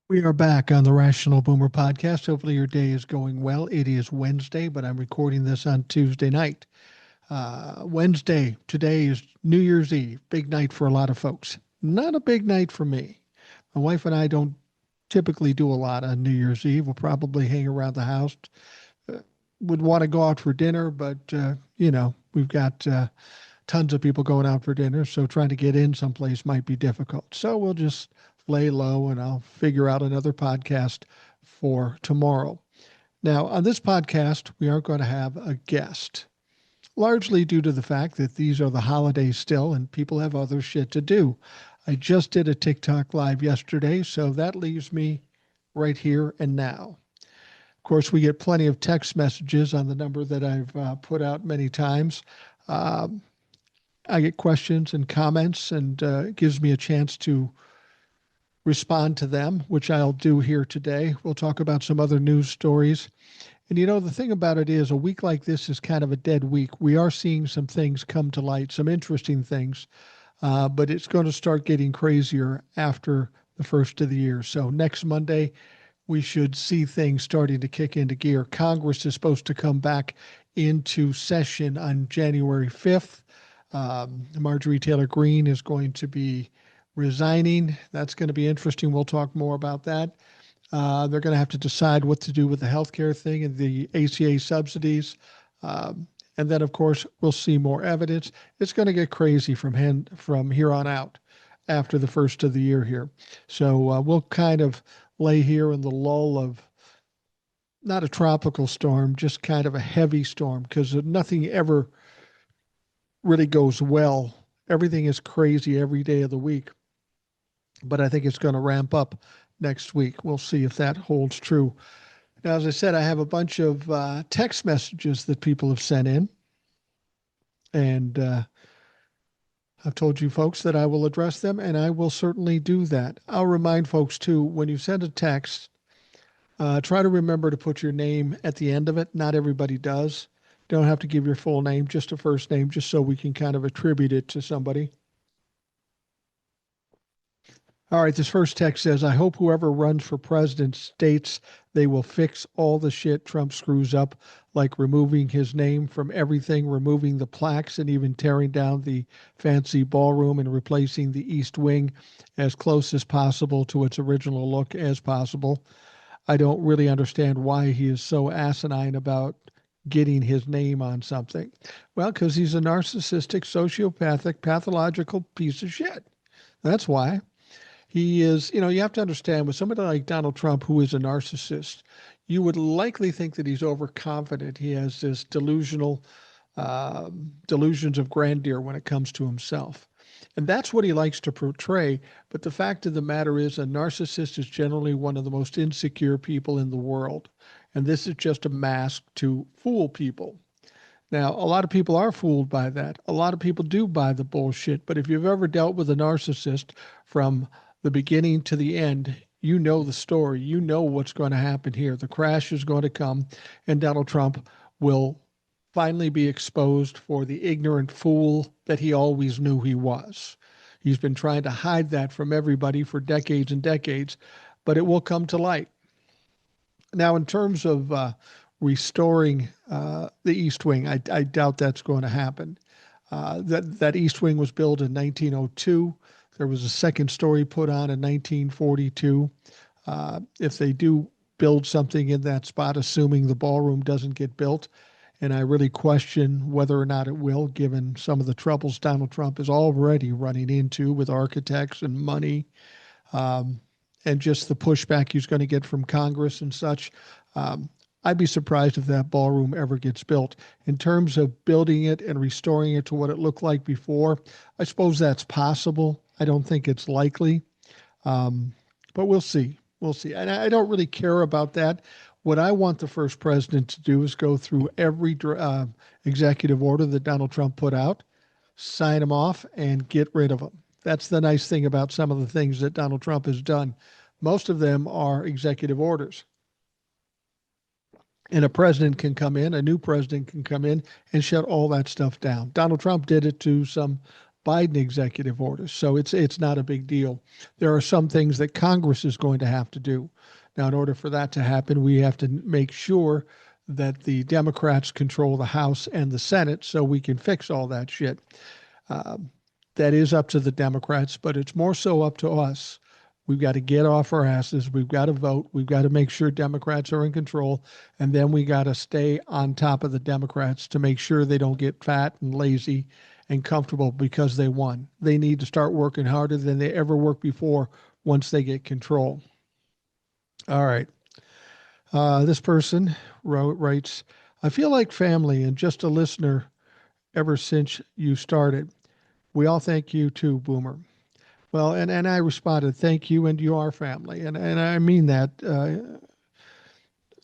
We are back on the Rational Boomer podcast. Hopefully, your day is going well. It is Wednesday, but I'm recording this on Tuesday night. Wednesday, today is New Year's Eve. Big night for a lot of folks. Not a big night for me. My wife and I don't typically do a lot on New Year's Eve. We'll probably hang around the house. Uh, would want to go out for dinner, but, we've got tons of people going out for dinner, so trying to get in someplace might be difficult. So we'll just lay low and I'll figure out another podcast for tomorrow. Now, on this podcast, we aren't going to have a guest, largely due to the fact that these are the holidays still and people have other shit to do. I just did a TikTok live yesterday, so that leaves me right here and now. Of course, we get plenty of text messages on the number that I've put out many times. Um, I get questions and comments, and it gives me a chance to respond to them, which I'll do here today. We'll talk about some other news stories. And the thing about it is, a week like this is kind of a dead week. We are seeing some things come to light, some interesting things, but it's going to start getting crazier after the first of the year. So next Monday, we should see things starting to kick into gear. Congress is supposed to come back into session on January 5th. Marjorie Taylor Greene is going to be resigning. That's going to be interesting. We'll talk more about that. They're going to have to decide what to do with the healthcare thing and the ACA subsidies. And then, of course, we'll see more evidence. It's going to get crazy from here on out after the first of the year here. So we'll kind of lay here in the lull of not a tropical storm, just kind of a heavy storm because nothing ever really goes well. Everything is crazy every day of the week. But I think it's going to ramp up next week. We'll see if that holds true. Now, as I said, I have a bunch of text messages that people have sent in. And I've told you folks that I will address them, and I will certainly do that. I'll remind folks, too, when you send a text, try to remember to put your name at the end of it. Not everybody does. Don't have to give your full name, just a first name, just so we can kind of attribute it to somebody. All right, this first text says, I hope whoever runs for president states they will fix all the shit Trump screws up, like removing his name from everything, removing the plaques, and even tearing down the fancy ballroom and replacing the East Wing as close as possible to its original look as possible. I don't really understand why he is so asinine about getting his name on something. Well, because he's a narcissistic, sociopathic, pathological piece of shit. That's why. He is, you have to understand with somebody like Donald Trump, who is a narcissist, you would likely think that he's overconfident. He has this delusions of grandeur when it comes to himself. And that's what he likes to portray. But the fact of the matter is, a narcissist is generally one of the most insecure people in the world. And this is just a mask to fool people. Now, a lot of people are fooled by that. A lot of people do buy the bullshit. But if you've ever dealt with a narcissist from the beginning to the end, you know the story. You know what's going to happen here. The crash is going to come, and Donald Trump will finally be exposed for the ignorant fool that he always knew he was. He's been trying to hide that from everybody for decades and decades, but it will come to light. Now, in terms of restoring the East Wing, I doubt that's going to happen. That East Wing was built in 1902. There was a second story put on in 1942. If they do build something in that spot, assuming the ballroom doesn't get built, and I really question whether or not it will, given some of the troubles Donald Trump is already running into with architects and money, um, and just the pushback he's going to get from Congress and such. I'd be surprised if that ballroom ever gets built. In terms of building it and restoring it to what it looked like before, I suppose that's possible. I don't think it's likely, but we'll see. We'll see. And I don't really care about that. What I want the first president to do is go through every executive order that Donald Trump put out, sign them off, and get rid of them. That's the nice thing about some of the things that Donald Trump has done. Most of them are executive orders. And a president can come in, a new president can come in and shut all that stuff down. Donald Trump did it to some Biden executive orders. So it's not a big deal. There are some things that Congress is going to have to do. Now, in order for that to happen, we have to make sure that the Democrats control the House and the Senate so we can fix all that shit. Um, that is up to the Democrats, but it's more so up to us. We've got to get off our asses. We've got to vote. We've got to make sure Democrats are in control. And then we got to stay on top of the Democrats to make sure they don't get fat and lazy and comfortable because they won. They need to start working harder than they ever worked before once they get control. All right. This person writes, I feel like family and just a listener ever since you started. We all thank you too, Boomer. Well, and I responded, thank you, and you are family. And I mean that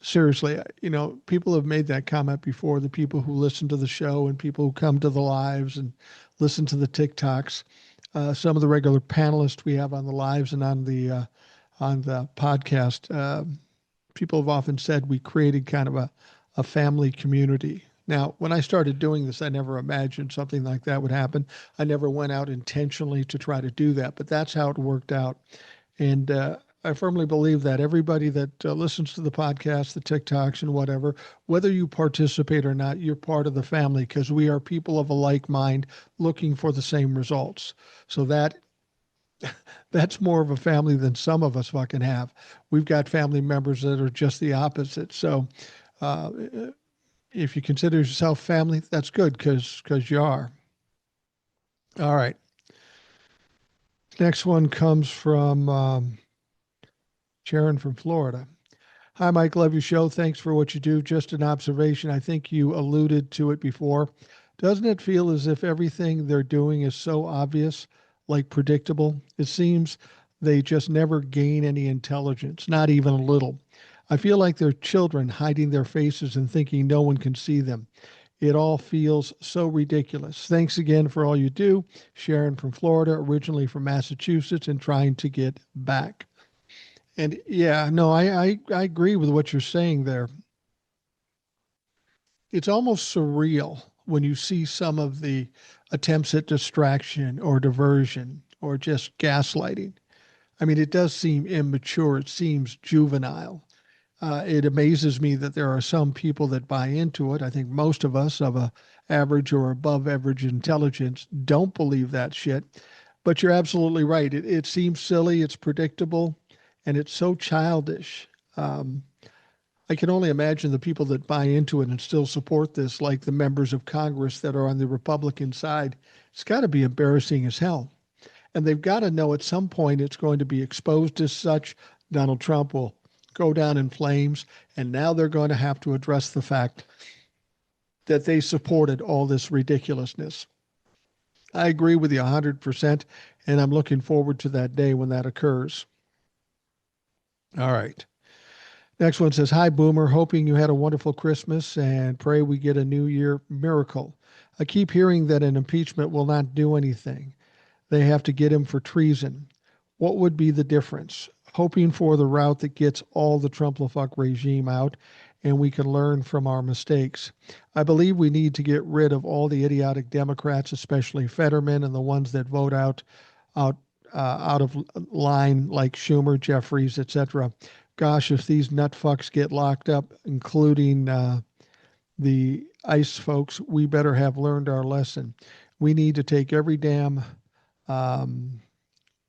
seriously. You know, people have made that comment before, the people who listen to the show and people who come to the lives and listen to the TikToks. Some of the regular panelists we have on the lives and on the podcast, people have often said we created kind of a family community. Now, when I started doing this, I never imagined something like that would happen. I never went out intentionally to try to do that, but that's how it worked out. And I firmly believe that everybody that listens to the podcast, the TikToks, and whatever, whether you participate or not, you're part of the family because we are people of a like mind looking for the same results. So that's more of a family than some of us fucking have. We've got family members that are just the opposite. So uh, if you consider yourself family, that's good because you are. All right. Next one comes from Sharon from Florida. Hi, Mike. Love your show. Thanks for what you do. Just an observation. I think you alluded to it before. Doesn't it feel as if everything they're doing is so obvious, like predictable? It seems they just never gain any intelligence, not even a little. I feel like they're children hiding their faces and thinking no one can see them. It all feels so ridiculous. Thanks again for all you do. Sharon from Florida, originally from Massachusetts, and trying to get back. And yeah, no, I agree with what you're saying there. It's almost surreal when you see some of the attempts at distraction or diversion or just gaslighting. I mean, it does seem immature. It seems juvenile. It amazes me that there are some people that buy into it. I think most of us of a average or above average intelligence don't believe that shit. But you're absolutely right. It seems silly. It's predictable, and it's so childish. Um, I can only imagine the people that buy into it and still support this, like the members of Congress that are on the Republican side. It's got to be embarrassing as hell. And they've got to know at some point it's going to be exposed as such. Donald Trump will go down in flames. And now they're going to have to address the fact that they supported all this ridiculousness. I agree with you 100%. And I'm looking forward to that day when that occurs. All right. Next one says, hi, Boomer. Hoping you had a wonderful Christmas and pray we get a New Year miracle. I keep hearing that an impeachment will not do anything. They have to get him for treason. What would be the difference? Hoping for the route that gets all the Trump-la-fuck regime out and we can learn from our mistakes. I believe we need to get rid of all the idiotic Democrats, especially Fetterman and the ones that vote out out of line like Schumer, Jeffries, etc. Gosh, if these nut fucks get locked up, including the ICE folks, we better have learned our lesson. We need to take every damn um,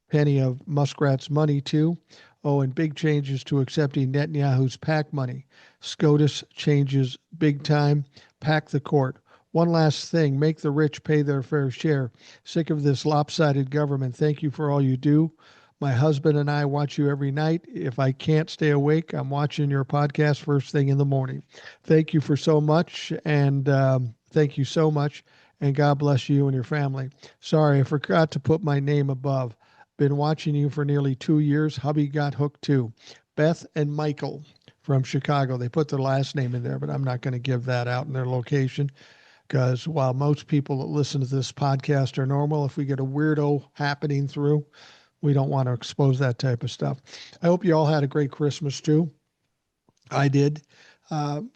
penny of Muskrat's money too. Oh, and big changes to accepting Netanyahu's PAC money. SCOTUS changes big time. Pack the court. One last thing, make the rich pay their fair share. Sick of this lopsided government. Thank you for all you do. My husband and I watch you every night. If I can't stay awake, I'm watching your podcast first thing in the morning. Thank you for so much, and thank you so much, and God bless you and your family. Sorry, I forgot to put my name above. Been watching you for nearly 2 years. Hubby got hooked too. Beth and Michael from Chicago. They put their last name in there, but I'm not going to give that out in their location because while most people that listen to this podcast are normal, if we get a weirdo happening through, we don't want to expose that type of stuff. I hope you all had a great Christmas too. I did.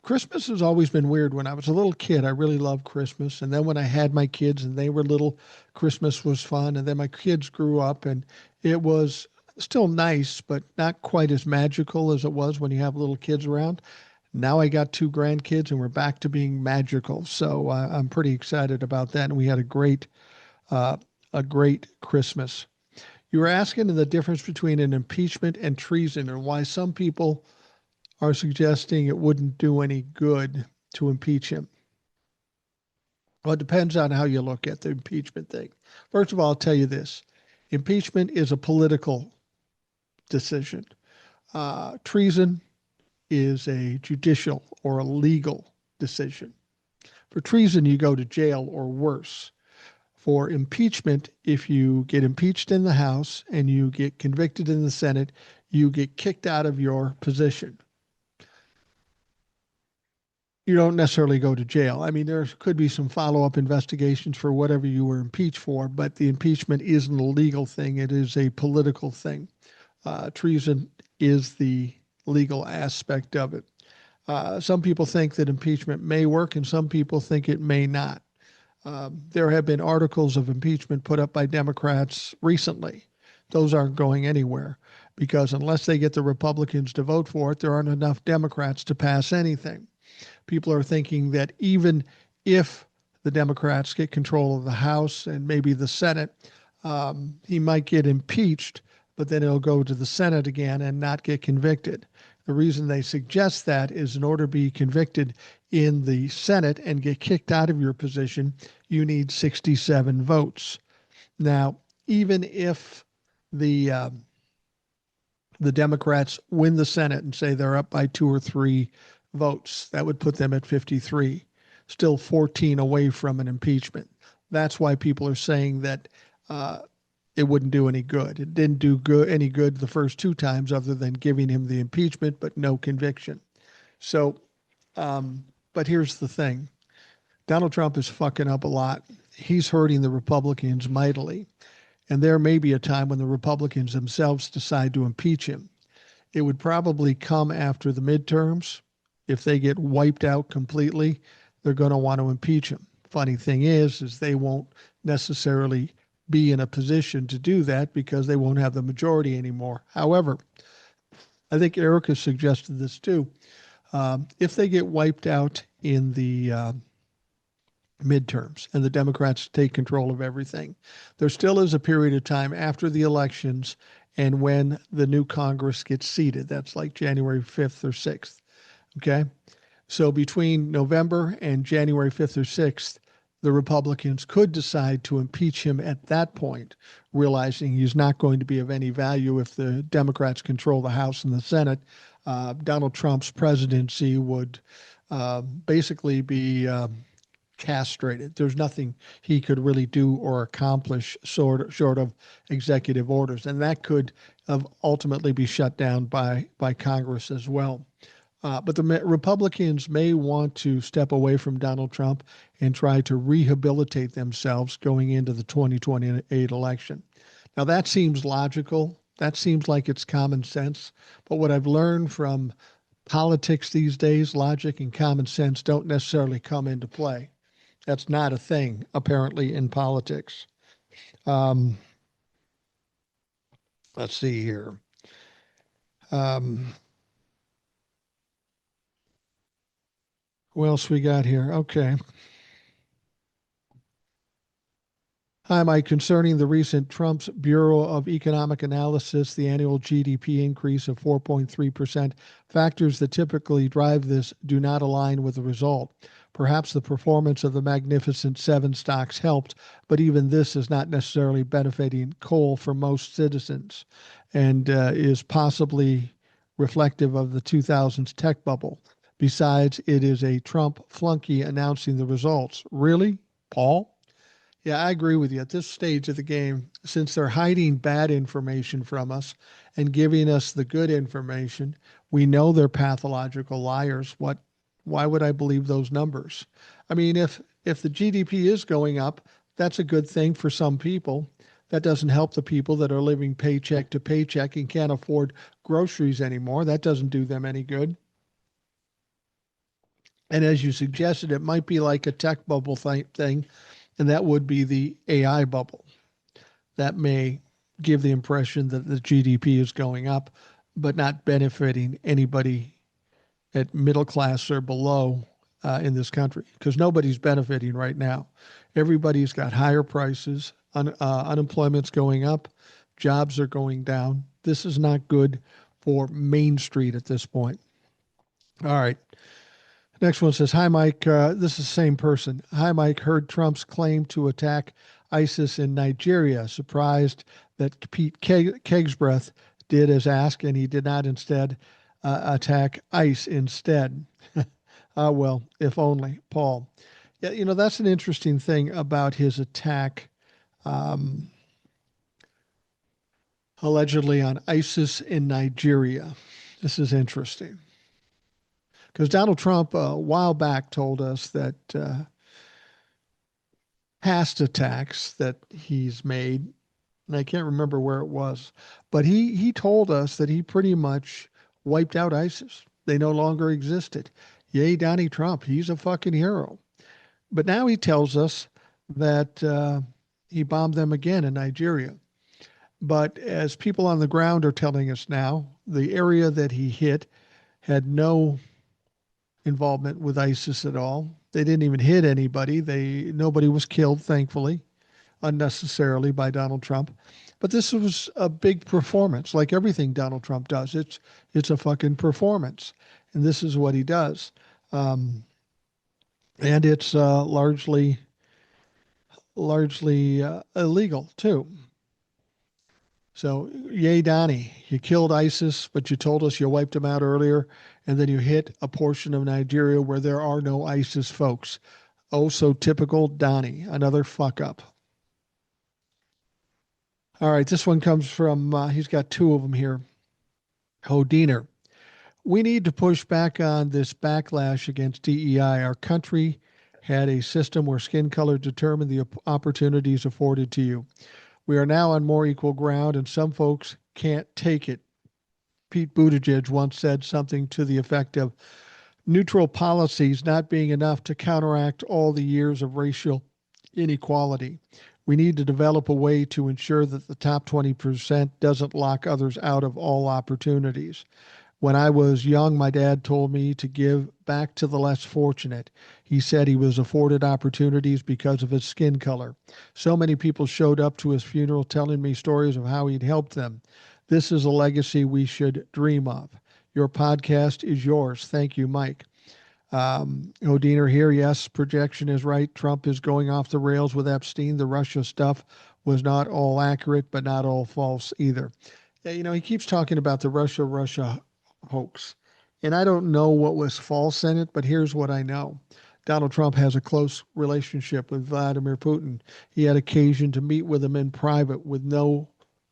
Christmas has always been weird. When I was a little kid, I really loved Christmas. And then when I had my kids and they were little, Christmas was fun. And then my kids grew up and it was still nice, but not quite as magical as it was when you have little kids around. Now I got two grandkids and we're back to being magical. So I'm pretty excited about that. And we had uh, a great Christmas. You were asking the difference between an impeachment and treason and why some people are suggesting it wouldn't do any good to impeach him. Well, it depends on how you look at the impeachment thing. First of all, I'll tell you this: impeachment is a political decision. Treason is a judicial or a legal decision. For treason, you go to jail or worse. For impeachment, if you get impeached in the House and you get convicted in the Senate, you get kicked out of your position. You don't necessarily go to jail. I mean, there could be some follow up investigations for whatever you were impeached for, but the impeachment isn't a legal thing, it is a political thing. Treason is the legal aspect of it. Some people think that impeachment may work, and some people think it may not. There have been articles of impeachment put up by Democrats recently. Those aren't going anywhere because unless they get the Republicans to vote for it, there aren't enough Democrats to pass anything. People are thinking that even if the Democrats get control of the House and maybe the Senate, he might get impeached, but then he'll go to the Senate again and not get convicted. The reason they suggest that is in order to be convicted in the Senate and get kicked out of your position, you need 67 votes. Now, even if the uh, the Democrats win the Senate and say they're up by 2 or 3 votes, that would put them at 53, still 14 away from an impeachment. That's why people are saying that it wouldn't do any good. It didn't do any good the first 2 times other than giving him the impeachment, but no conviction. So, but here's the thing. Donald Trump is fucking up a lot. He's hurting the Republicans mightily. And there may be a time when the Republicans themselves decide to impeach him. It would probably come after the midterms. If they get wiped out completely, they're going to want to impeach him. Funny thing is they won't necessarily be in a position to do that because they won't have the majority anymore. However, I think Erica suggested this too. If they get wiped out in the midterms and the Democrats take control of everything, there still is a period of time after the elections and when the new Congress gets seated. That's like January 5th or 6th. Okay. So between November and January 5th or 6th, the Republicans could decide to impeach him at that point, realizing he's not going to be of any value if the Democrats control the House and the Senate. Donald Trump's presidency would basically be castrated. There's nothing he could really do or accomplish short of executive orders, and that could ultimately be shut down by Congress as well. But the Republicans may want to step away from Donald Trump and try to rehabilitate themselves going into the 2028 election. Now, that seems logical. That seems like it's common sense. But what I've learned from politics these days, logic and common sense don't necessarily come into play. That's not a thing, apparently, in politics. Um, let's see here. Um, who else we got here? Okay. Hi, Mike. Concerning the recent Trump's Bureau of Economic Analysis, the annual GDP increase of 4.3%, factors that typically drive this do not align with the result. Perhaps the performance of the Magnificent Seven stocks helped, but even this is not necessarily benefiting coal for most citizens and is possibly reflective of the 2000s tech bubble. Besides, it is a Trump flunky announcing the results. Really, Paul? Yeah, I agree with you. At this stage of the game, since they're hiding bad information from us and giving us the good information, we know they're pathological liars. Why would I believe those numbers? I mean, if the GDP is going up, that's a good thing for some people. That doesn't help the people that are living paycheck to paycheck and can't afford groceries anymore. That doesn't do them any good. And as you suggested, it might be like a tech bubble thing, and that would be the AI bubble. That may give the impression that the GDP is going up, but not benefiting anybody at middle class or below in this country because nobody's benefiting right now. Everybody's got higher prices, unemployment's going up, jobs are going down. This is not good for Main Street at this point. All right. Next one says, "Hi, Mike. This is the same person. Hi, Mike. Heard Trump's claim to attack ISIS in Nigeria. Surprised that Pete Kegsbreath did as asked and he did not instead attack ICE instead. Well, if only, Paul. Yeah, that's an interesting thing about his attack, um, allegedly on ISIS in Nigeria. This is interesting because Donald Trump a while back told us that past attacks that he's made, and I can't remember where it was, but he told us that he pretty much wiped out ISIS. They no longer existed. Yay, Donnie Trump. He's a fucking hero. But now he tells us that he bombed them again in Nigeria. But as people on the ground are telling us now, the area that he hit had no involvement with ISIS at all. They didn't even hit anybody. Nobody was killed, thankfully, unnecessarily by Donald Trump. But this was a big performance, like everything Donald Trump does. It's a fucking performance, and this is what he does. And it's largely illegal too. So, yay, Donnie, you killed ISIS, but you told us you wiped them out earlier, and then you hit a portion of Nigeria where there are no ISIS folks. Oh, so typical Donnie, another fuck up. All right, this one comes from, he's got two of them here. Hodiner. We need to push back on this backlash against DEI. Our country had a system where skin color determined the opportunities afforded to you. We are now on more equal ground, and some folks can't take it. Pete Buttigieg once said something to the effect of neutral policies not being enough to counteract all the years of racial inequality. We need to develop a way to ensure that the top 20% doesn't lock others out of all opportunities. When I was young, my dad told me to give back to the less fortunate. He said he was afforded opportunities because of his skin color. So many people showed up to his funeral telling me stories of how he'd helped them. This is a legacy we should dream of. Your podcast is yours. Thank you, Mike. Odiner here. Yes, projection is right. Trump is going off the rails with Epstein. The Russia stuff was not all accurate, but not all false either. Yeah, he keeps talking about the Russia hoax. And I don't know what was false in it, but here's what I know. Donald Trump has a close relationship with Vladimir Putin. He had occasion to meet with him in private with no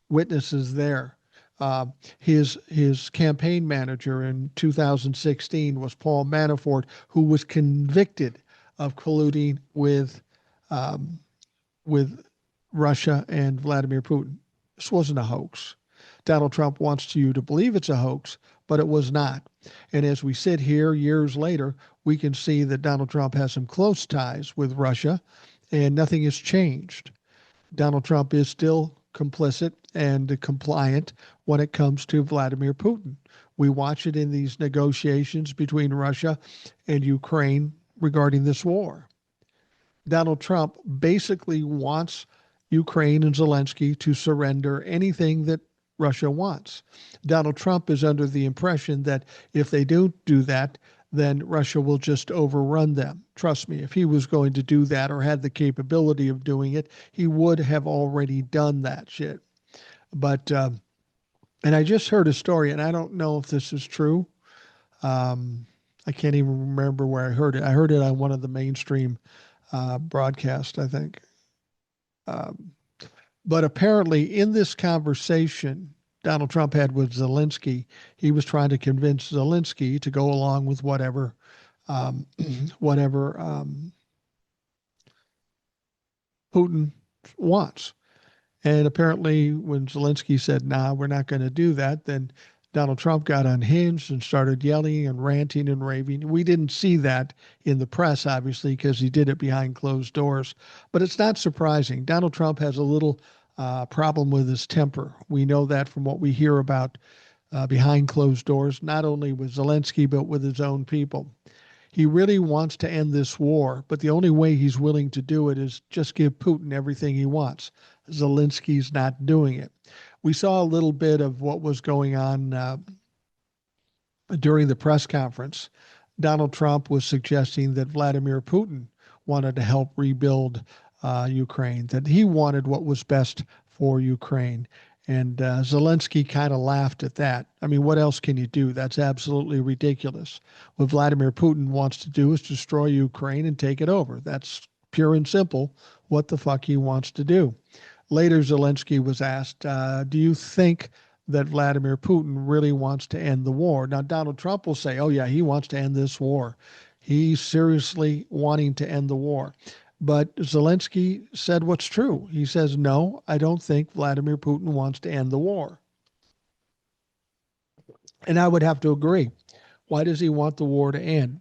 witnesses there. His campaign manager in 2016 was Paul Manafort, who was convicted of colluding with Russia and Vladimir Putin. This wasn't a hoax. Donald Trump wants you to believe it's a hoax, but it was not. And as we sit here years later, we can see that Donald Trump has some close ties with Russia, and nothing has changed. Donald Trump is still complicit and compliant when it comes to Vladimir Putin. We watch it in these negotiations between Russia and Ukraine regarding this war. Donald Trump basically wants Ukraine and Zelensky to surrender anything that Russia wants. Donald Trump is under the impression that if they don't do that, then Russia will just overrun them. Trust me, if he was going to do that or had the capability of doing it, he would have already done that shit. But, and I just heard a story, and I don't know if this is true. I can't even remember where I heard it. I heard it on one of the mainstream broadcasts, I think. But apparently, in this conversation Donald Trump had with Zelensky, he was trying to convince Zelensky to go along with um, whatever Putin wants. And apparently, when Zelensky said, "Nah, we're not going to do that," then Donald Trump got unhinged and started yelling and ranting and raving. We didn't see that in the press, obviously, because he did it behind closed doors. But it's not surprising. Donald Trump has a little problem with his temper. We know that from what we hear about behind closed doors, not only with Zelensky, but with his own people. He really wants to end this war, but the only way he's willing to do it is just give Putin everything he wants. Zelensky's not doing it. We saw a little bit of what was going on during the press conference. Donald Trump was suggesting that Vladimir Putin wanted to help rebuild Ukraine, that he wanted what was best for Ukraine. And Zelensky kind of laughed at that. I mean, what else can you do? That's absolutely ridiculous. What Vladimir Putin wants to do is destroy Ukraine and take it over. That's pure and simple what the fuck he wants to do. Later, Zelensky was asked, do you think that Vladimir Putin really wants to end the war? Now, Donald Trump will say, oh, yeah, he wants to end this war. He's seriously wanting to end the war. But Zelensky said what's true. He says, no, I don't think Vladimir Putin wants to end the war. And I would have to agree. Why does he want the war to end?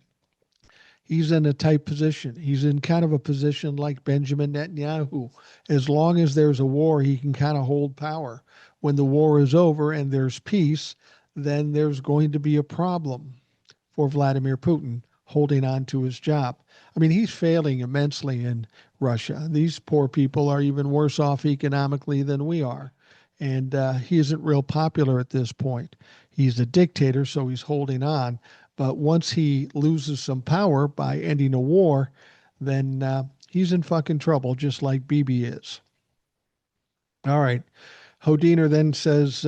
He's in a tight position. He's in kind of a position like Benjamin Netanyahu. As long as there's a war, he can kind of hold power. When the war is over and there's peace, then there's going to be a problem for Vladimir Putin holding on to his job. I mean, he's failing immensely in Russia. These poor people are even worse off economically than we are. And he isn't real popular at this point. He's a dictator, so he's holding on. But once he loses some power by ending a war, then he's in fucking trouble, just like Bibi is. All right. Hodiner then says,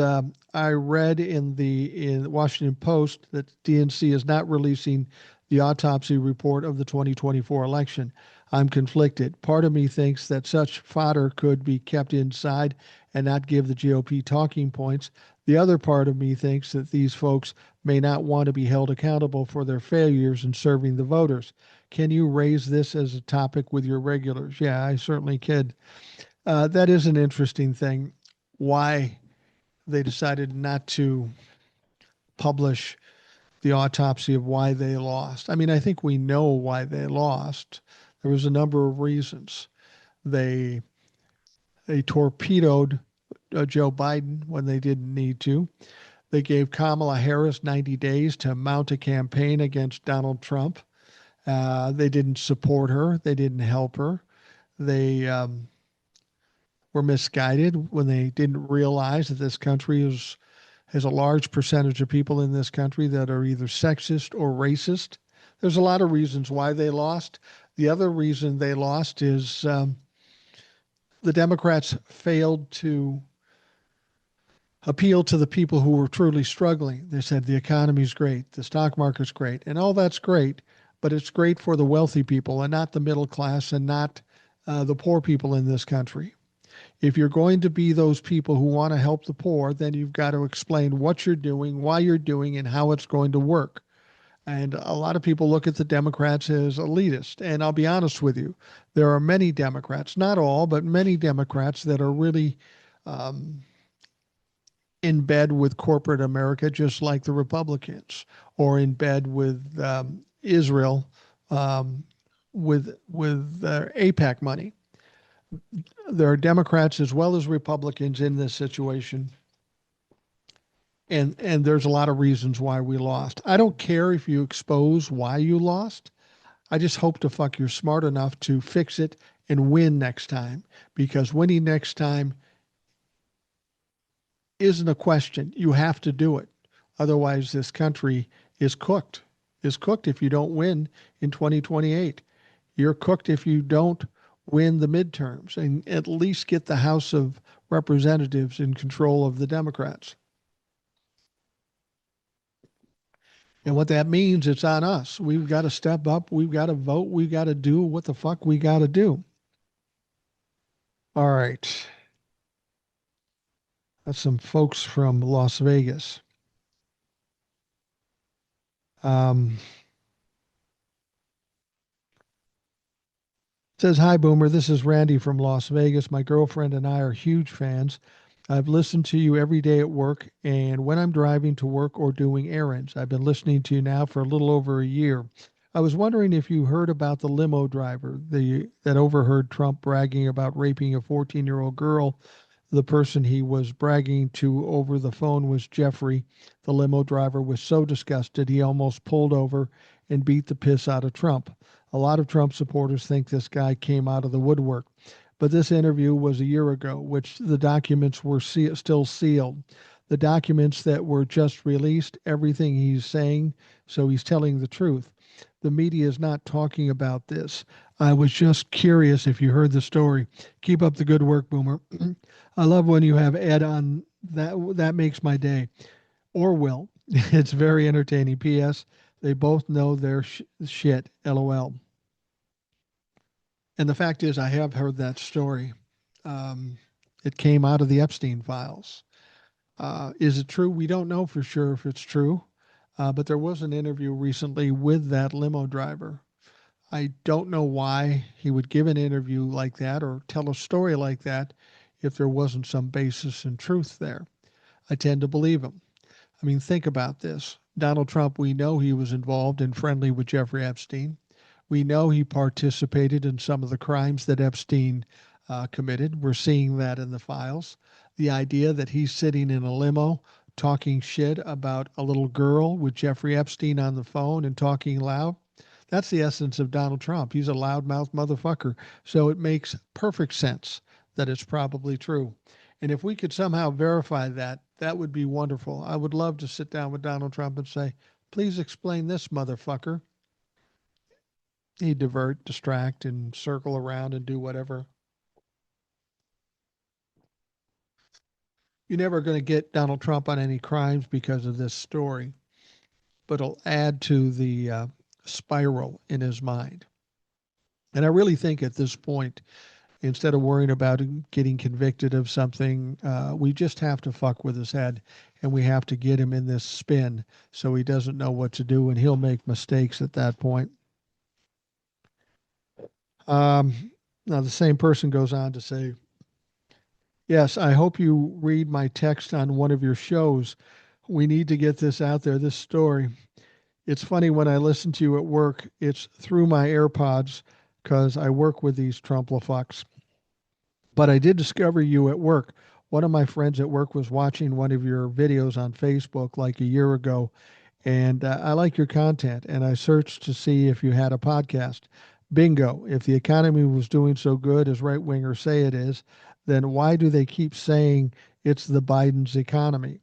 I read in the Washington Post that DNC is not releasing the autopsy report of the 2024 election. I'm conflicted. Part of me thinks that such fodder could be kept inside and not give the GOP talking points. The other part of me thinks that these folks may not want to be held accountable for their failures in serving the voters. Can you raise this as a topic with your regulars? Yeah, I certainly could. That is an interesting thing. Why they decided not to publish the autopsy of why they lost. I mean, I think we know why they lost. There was a number of reasons. They torpedoed Joe Biden when they didn't need to. They gave Kamala Harris 90 days to mount a campaign against Donald Trump. They didn't support her. They didn't help her. They were misguided when they didn't realize that this country has a large percentage of people in this country that are either sexist or racist. There's a lot of reasons why they lost. The other reason they lost is the Democrats failed to appeal to the people who were truly struggling. They said the economy's great, the stock market's great, and all that's great, but it's great for the wealthy people and not the middle class and not the poor people in this country. If you're going to be those people who want to help the poor, then you've got to explain what you're doing, why you're doing, and how it's going to work. And a lot of people look at the Democrats as elitist. And I'll be honest with you, there are many Democrats, not all, but many Democrats that are really in bed with corporate America, just like the Republicans, or in bed with Israel with their APAC money. There are Democrats as well as Republicans in this situation. And there's a lot of reasons why we lost. I don't care if you expose why you lost. I just hope to fuck you're smart enough to fix it and win next time. Because winning next time isn't a question. You have to do it. Otherwise, this country is cooked. Is cooked if you don't win in 2028. You're cooked if you don't win the midterms and at least get the House of Representatives in control of the Democrats. And what that means, it's on us. We've got to step up. We've got to vote. We've got to do what the fuck we got to do. All right. That's some folks from Las Vegas. Says, hi, Boomer. This is Randy from Las Vegas. My girlfriend and I are huge fans I've listened to you every day at work and when I'm driving to work or doing errands. I've been listening to you now for a little over a year. I was wondering if you heard about the limo driver that overheard Trump bragging about raping a 14-year-old girl. The person he was bragging to over the phone was Jeffrey. The limo driver was so disgusted he almost pulled over and beat the piss out of Trump. A lot of Trump supporters think this guy came out of the woodwork. But this interview was a year ago, which the documents were still sealed. The documents that were just released, everything he's saying, so he's telling the truth. The media is not talking about this. I was just curious if you heard the story. Keep up the good work, Boomer. I love when you have Ed on. That makes my day. Or will. It's very entertaining. P.S. They both know their shit. LOL. And the fact is, I have heard that story. Um, it came out of the Epstein files. Is it true? We don't know for sure if it's true, but there was an interview recently with that limo driver. I don't know why he would give an interview like that or tell a story like that if there wasn't some basis in truth there. I tend to believe him. I mean, think about this. Donald Trump, we know he was involved and friendly with Jeffrey Epstein. We know he participated in some of the crimes that Epstein committed. We're seeing that in the files. The idea that he's sitting in a limo talking shit about a little girl with Jeffrey Epstein on the phone and talking loud. That's the essence of Donald Trump. He's a loudmouth motherfucker. So it makes perfect sense that it's probably true. And if we could somehow verify that, that would be wonderful. I would love to sit down with Donald Trump and say, please explain this, motherfucker. He'd divert, distract, and circle around and do whatever. You're never going to get Donald Trump on any crimes because of this story, but it'll add to the spiral in his mind. And I really think at this point, instead of worrying about getting convicted of something, we just have to fuck with his head and we have to get him in this spin so he doesn't know what to do and he'll make mistakes at that point. Now, the same person goes on to say, yes, I hope you read my text on one of your shows. We need to get this out there, this story. It's funny when I listen to you at work, it's through my AirPods because I work with these Trumplafucks. But I did discover you at work. One of my friends at work was watching one of your videos on Facebook like a year ago, and I like your content. And I searched to see if you had a podcast. Bingo. If the economy was doing so good as right wingers say it is, then why do they keep saying it's the Biden's economy?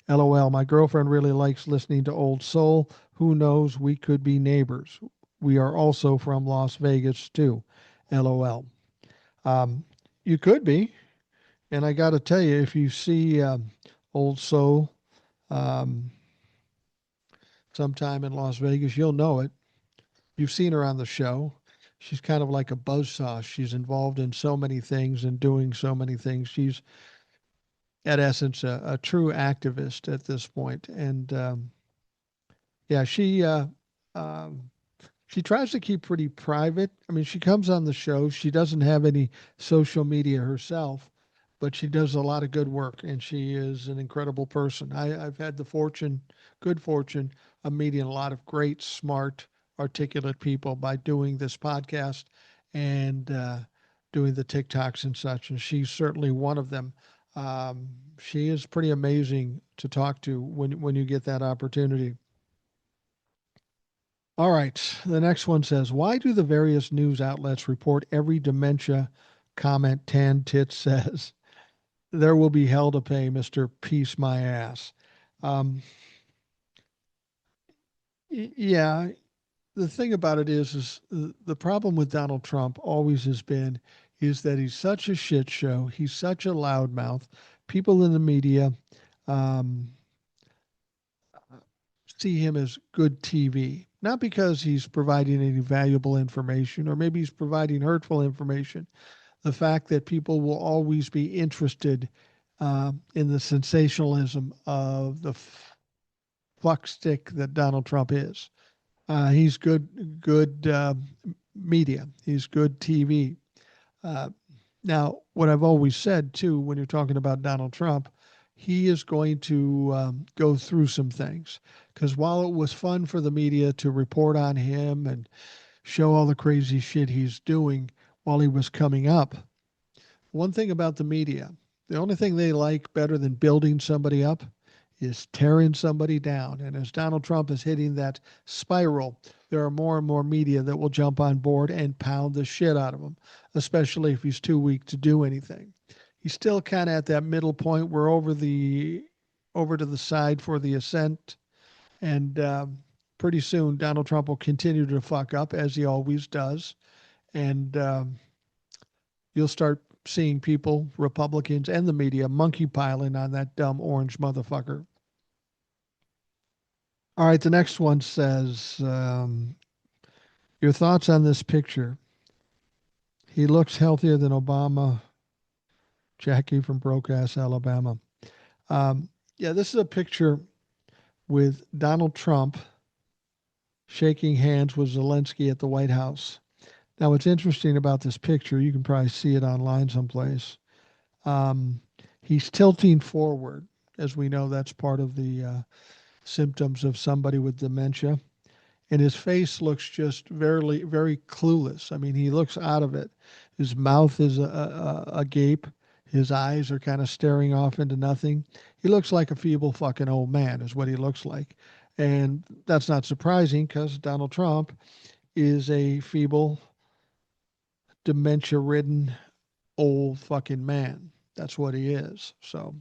LOL. My girlfriend really likes listening to old soul. Who knows? We could be neighbors. We are also from Las Vegas too. LOL. Um, you could be. And I got to tell you, if you see Old Soul um, sometime in Las Vegas, you'll know it. You've seen her on the show. She's kind of like a buzzsaw. She's involved in so many things and doing so many things. She's, at essence, a true activist at this point. And yeah, um, she tries to keep pretty private. I mean, she comes on the show. She doesn't have any social media herself, but she does a lot of good work, and she is an incredible person. I've had the good fortune, of meeting a lot of great, smart, articulate people by doing this podcast and doing the TikToks and such. And she's certainly one of them. Um, she is pretty amazing to talk to when you get that opportunity. All right. The next one says, why do the various news outlets report every dementia comment Tan Tits says? There will be hell to pay, Mr. Peace My Ass. Um, yeah, the thing about it is the problem with Donald Trump always has been is that he's such a shit show. He's such a loudmouth. People in the media um, see him as good TV, not because he's providing any valuable information or maybe he's providing hurtful information. The fact that people will always be interested in the sensationalism of the fuckstick that Donald Trump is. He's good media. He's good TV. Uh, Now, what I've always said too, when you're talking about Donald Trump, he is going to go through some things. Because while it was fun for the media to report on him and show all the crazy shit he's doing while he was coming up, one thing about the media, the only thing they like better than building somebody up is tearing somebody down. And as Donald Trump is hitting that spiral, there are more and more media that will jump on board and pound the shit out of him, especially if he's too weak to do anything. He's still kind of at that middle point. We're over to the side for the ascent, and pretty soon Donald Trump will continue to fuck up as he always does, and you'll start seeing people, Republicans and the media, monkey piling on that dumb orange motherfucker. All right, the next one says, your thoughts on this picture? He looks healthier than Obama. Jackie from Broke Ass, Alabama. Yeah, this is a picture with Donald Trump shaking hands with Zelensky at the White House. Now, what's interesting about this picture, you can probably see it online someplace. Um, he's tilting forward. As we know, that's part of the symptoms of somebody with dementia. And his face looks just very, very clueless. I mean, he looks out of it. His mouth is agape. His eyes are kind of staring off into nothing. He looks like a feeble fucking old man, is what he looks like. And that's not surprising because Donald Trump is a feeble, dementia ridden, old fucking man. That's what he is. So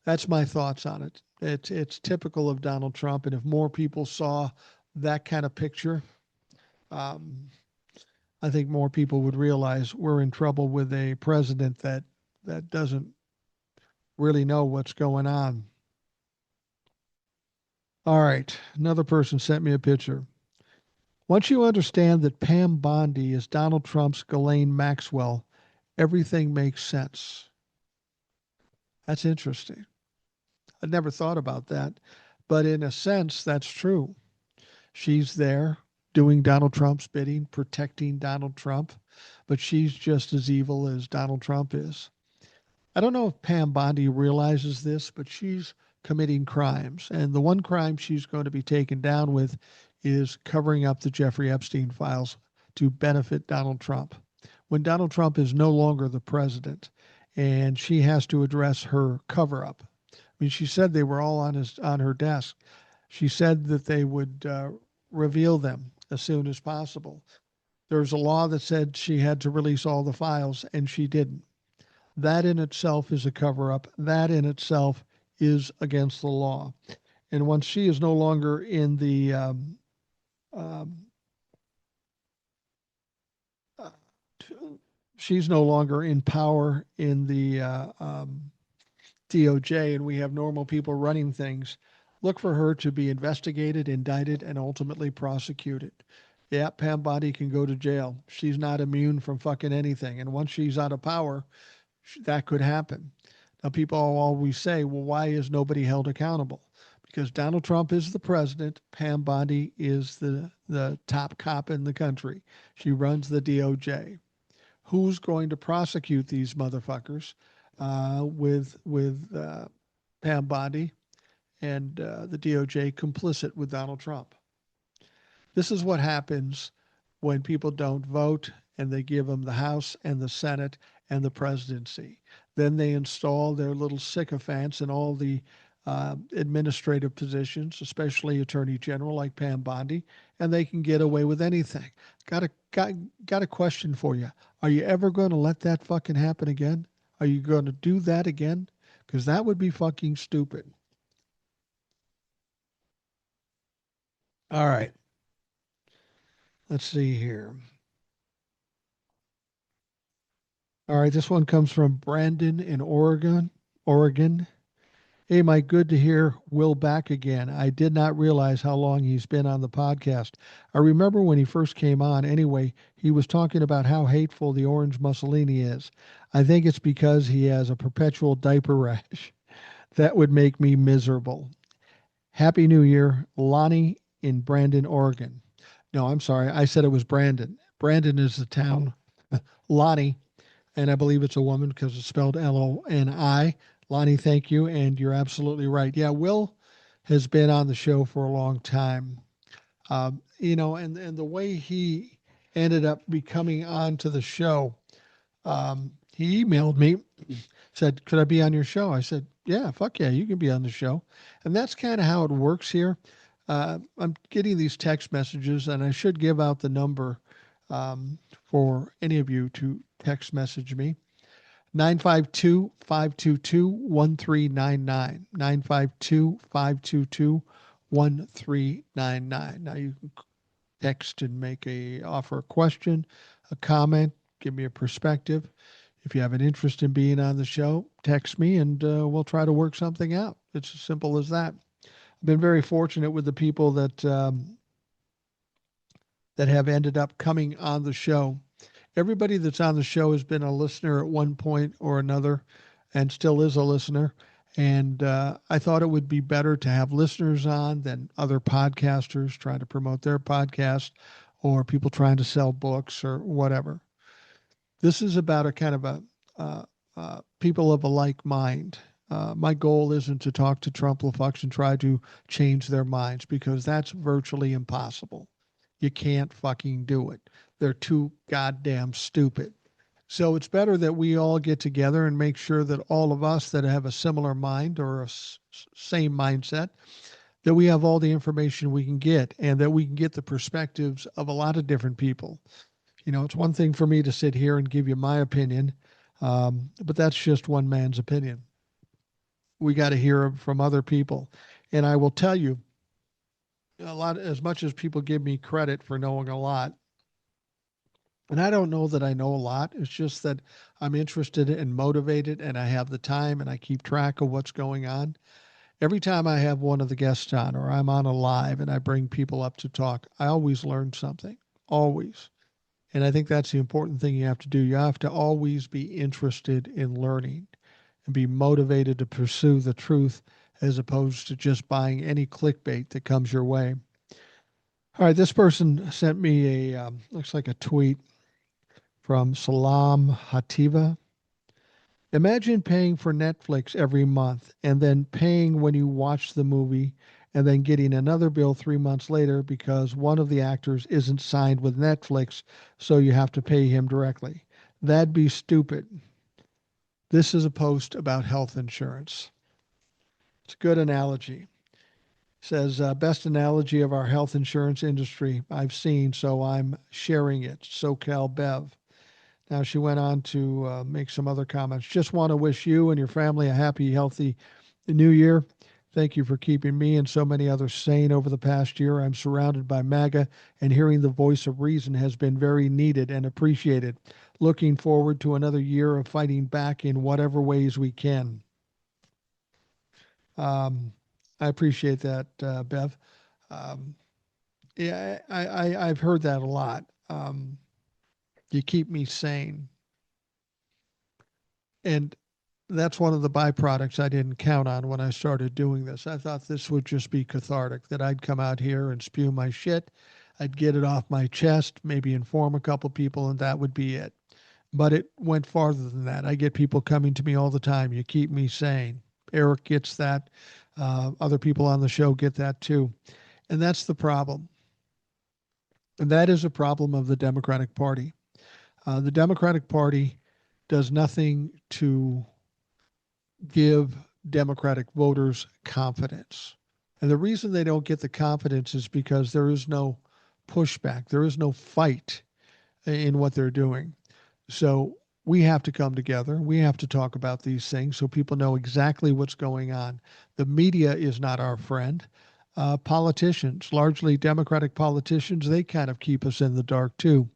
that's my thoughts on it. It's typical of Donald Trump. And if more people saw that kind of picture, um, I think more people would realize we're in trouble with a president that doesn't really know what's going on. All right, another person sent me a picture. Once you understand that Pam Bondi is Donald Trump's Ghislaine Maxwell, everything makes sense. That's interesting. I never thought about that, but in a sense, that's true. She's there doing Donald Trump's bidding, protecting Donald Trump, but she's just as evil as Donald Trump is. I don't know if Pam Bondi realizes this, but she's committing crimes. And the one crime she's going to be taken down with is covering up the Jeffrey Epstein files to benefit Donald Trump. When Donald Trump is no longer the president and she has to address her cover up. I mean, she said they were all on her desk. She said that they would reveal them as soon as possible. There's a law that said she had to release all the files, and she didn't. That in itself is a cover up. That in itself is against the law. And once she is no longer in the um, uh, she's no longer in power in the DOJ, and we have normal people running things, look for her to be investigated, indicted, and ultimately prosecuted. Yeah, Pam Bondi can go to jail. She's not immune from fucking anything. And once she's out of power, that could happen. Now, people always say, well, why is nobody held accountable? Because Donald Trump is the president. Pam Bondi is the top cop in the country. She runs the DOJ. Who's going to prosecute these motherfuckers with Pam Bondi and the DOJ complicit with Donald Trump? This is what happens when people don't vote and they give them the House and the Senate and the presidency. Then they install their little sycophants in all the administrative positions, especially Attorney General like Pam Bondi, and they can get away with anything. Got a question for you. Are you ever going to let that fucking happen again? Are you going to do that again? Because that would be fucking stupid. All right. Let's see here. All right, this one comes from Brandon in Oregon. Oregon. Hey, Mike, good to hear Will back again. I did not realize how long he's been on the podcast. I remember when he first came on, anyway, he was talking about how hateful the orange Mussolini is. I think it's because he has a perpetual diaper rash. That would make me miserable. Happy New Year, Lonnie in Brandon, Oregon. No, I'm sorry. I said it was Brandon. Brandon is the town. Lonnie and I believe it's a woman because it's spelled Loni. Lonnie, thank you, and you're absolutely right. Yeah, Will has been on the show for a long time. And the way he ended up becoming onto the show, he emailed me, said, "Could I be on your show?" I said, "Yeah, fuck yeah, you can be on the show." And that's kind of how it works here. I'm getting these text messages, and I should give out the number for any of you to text message me. 952-522-1399. 952-522-1399. Now you can text and make a offer a question, a comment, give me a perspective. If you have an interest in being on the show, text me and we'll try to work something out. It's as simple as that. I've been very fortunate with the people that have ended up coming on the show. Everybody that's on the show has been a listener at one point or another and still is a listener. And I thought it would be better to have listeners on than other podcasters trying to promote their podcast or people trying to sell books or whatever. This is about a kind of people of a like mind. My goal isn't to talk to Trump fucks and try to change their minds because that's virtually impossible. You can't fucking do it. They're too goddamn stupid. So it's better that we all get together and make sure that all of us that have a similar mind or same mindset, that we have all the information we can get and that we can get the perspectives of a lot of different people. It's one thing for me to sit here and give you my opinion, but that's just one man's opinion. We got to hear from other people. And I will tell you, as much as people give me credit for knowing a lot, and I don't know that I know a lot. It's just that I'm interested and motivated and I have the time and I keep track of what's going on. Every time I have one of the guests on or I'm on a live and I bring people up to talk, I always learn something. Always. And I think that's the important thing you have to do. You have to always be interested in learning and be motivated to pursue the truth as opposed to just buying any clickbait that comes your way. All right, this person sent me looks like a tweet from Salam Hativa. Imagine paying for Netflix every month and then paying when you watch the movie and then getting another bill 3 months later because one of the actors isn't signed with Netflix, so you have to pay him directly. That'd be stupid. This is a post about health insurance. It's a good analogy. It says, best analogy of our health insurance industry I've seen, so I'm sharing it. SoCal Bev. Now, she went on to make some other comments. Just want to wish you and your family a happy, healthy new year. Thank you for keeping me and so many others sane over the past year. I'm surrounded by MAGA, and hearing the voice of reason has been very needed and appreciated. Looking forward to another year of fighting back in whatever ways we can. I appreciate that, Bev. Um, yeah, I've heard that a lot. You keep me sane. And that's one of the byproducts I didn't count on when I started doing this. I thought this would just be cathartic, that I'd come out here and spew my shit. I'd get it off my chest, maybe inform a couple people, and that would be it. But it went farther than that. I get people coming to me all the time. You keep me sane. Eric gets that. Other people on the show get that too. And that's the problem. And that is a problem of the Democratic Party. The Democratic Party does nothing to give Democratic voters confidence. And the reason they don't get the confidence is because there is no pushback, there is no fight in what they're doing. So we have to come together. We have to talk about these things so people know exactly what's going on. The media is not our friend. Politicians, largely Democratic politicians, they kind of keep us in the dark too.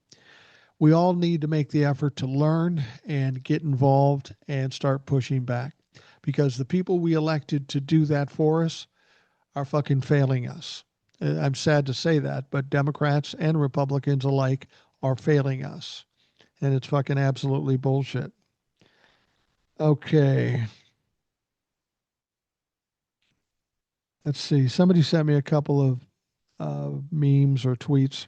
We all need to make the effort to learn and get involved and start pushing back because the people we elected to do that for us are fucking failing us. I'm sad to say that, but Democrats and Republicans alike are failing us. And it's fucking absolutely bullshit. Okay. Let's see. Somebody sent me a couple of memes or tweets.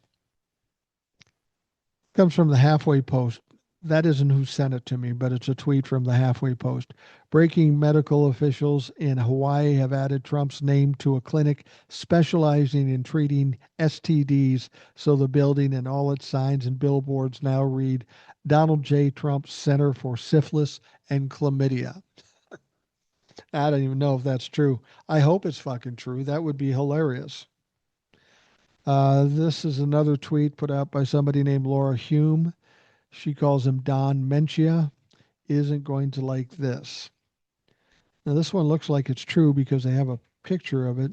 Comes from the Halfway Post. That isn't who sent it to me, but it's a tweet from the Halfway Post. Breaking medical officials in Hawaii have added Trump's name to a clinic specializing in treating STDs, so the building and all its signs and billboards now read Donald J. Trump Center for Syphilis and Chlamydia. I don't even know if that's true. I hope it's fucking true. That would be hilarious. This is another tweet put out by somebody named Laura Hume. She calls him Don Mencia. Isn't going to like this. Now, this one looks like it's true because they have a picture of it.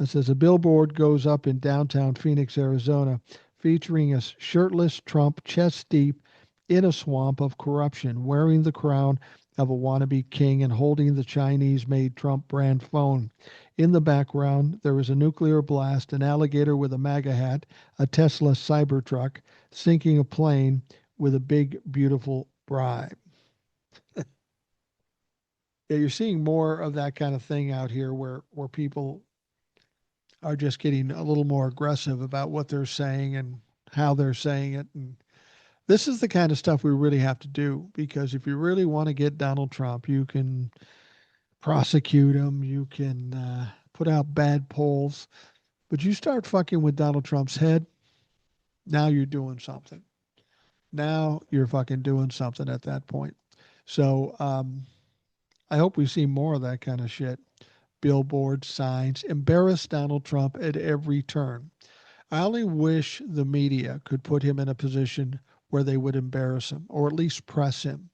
It says a billboard goes up in downtown Phoenix, Arizona, featuring a shirtless Trump chest deep in a swamp of corruption, wearing the crown of a wannabe king and holding the Chinese made Trump brand phone. In the background, there is a nuclear blast, an alligator with a MAGA hat, a Tesla Cybertruck, sinking a plane with a big, beautiful bride. Yeah, you're seeing more of that kind of thing out here where people are just getting a little more aggressive about what they're saying and how they're saying it. And this is the kind of stuff we really have to do because if you really want to get Donald Trump, you can prosecute him, you can put out bad polls, but you start fucking with Donald Trump's head, now you're doing something. Now you're fucking doing something at that point. So I hope we see more of that kind of shit. Billboards, signs, embarrass Donald Trump at every turn. I only wish the media could put him in a position where they would embarrass him or at least press him.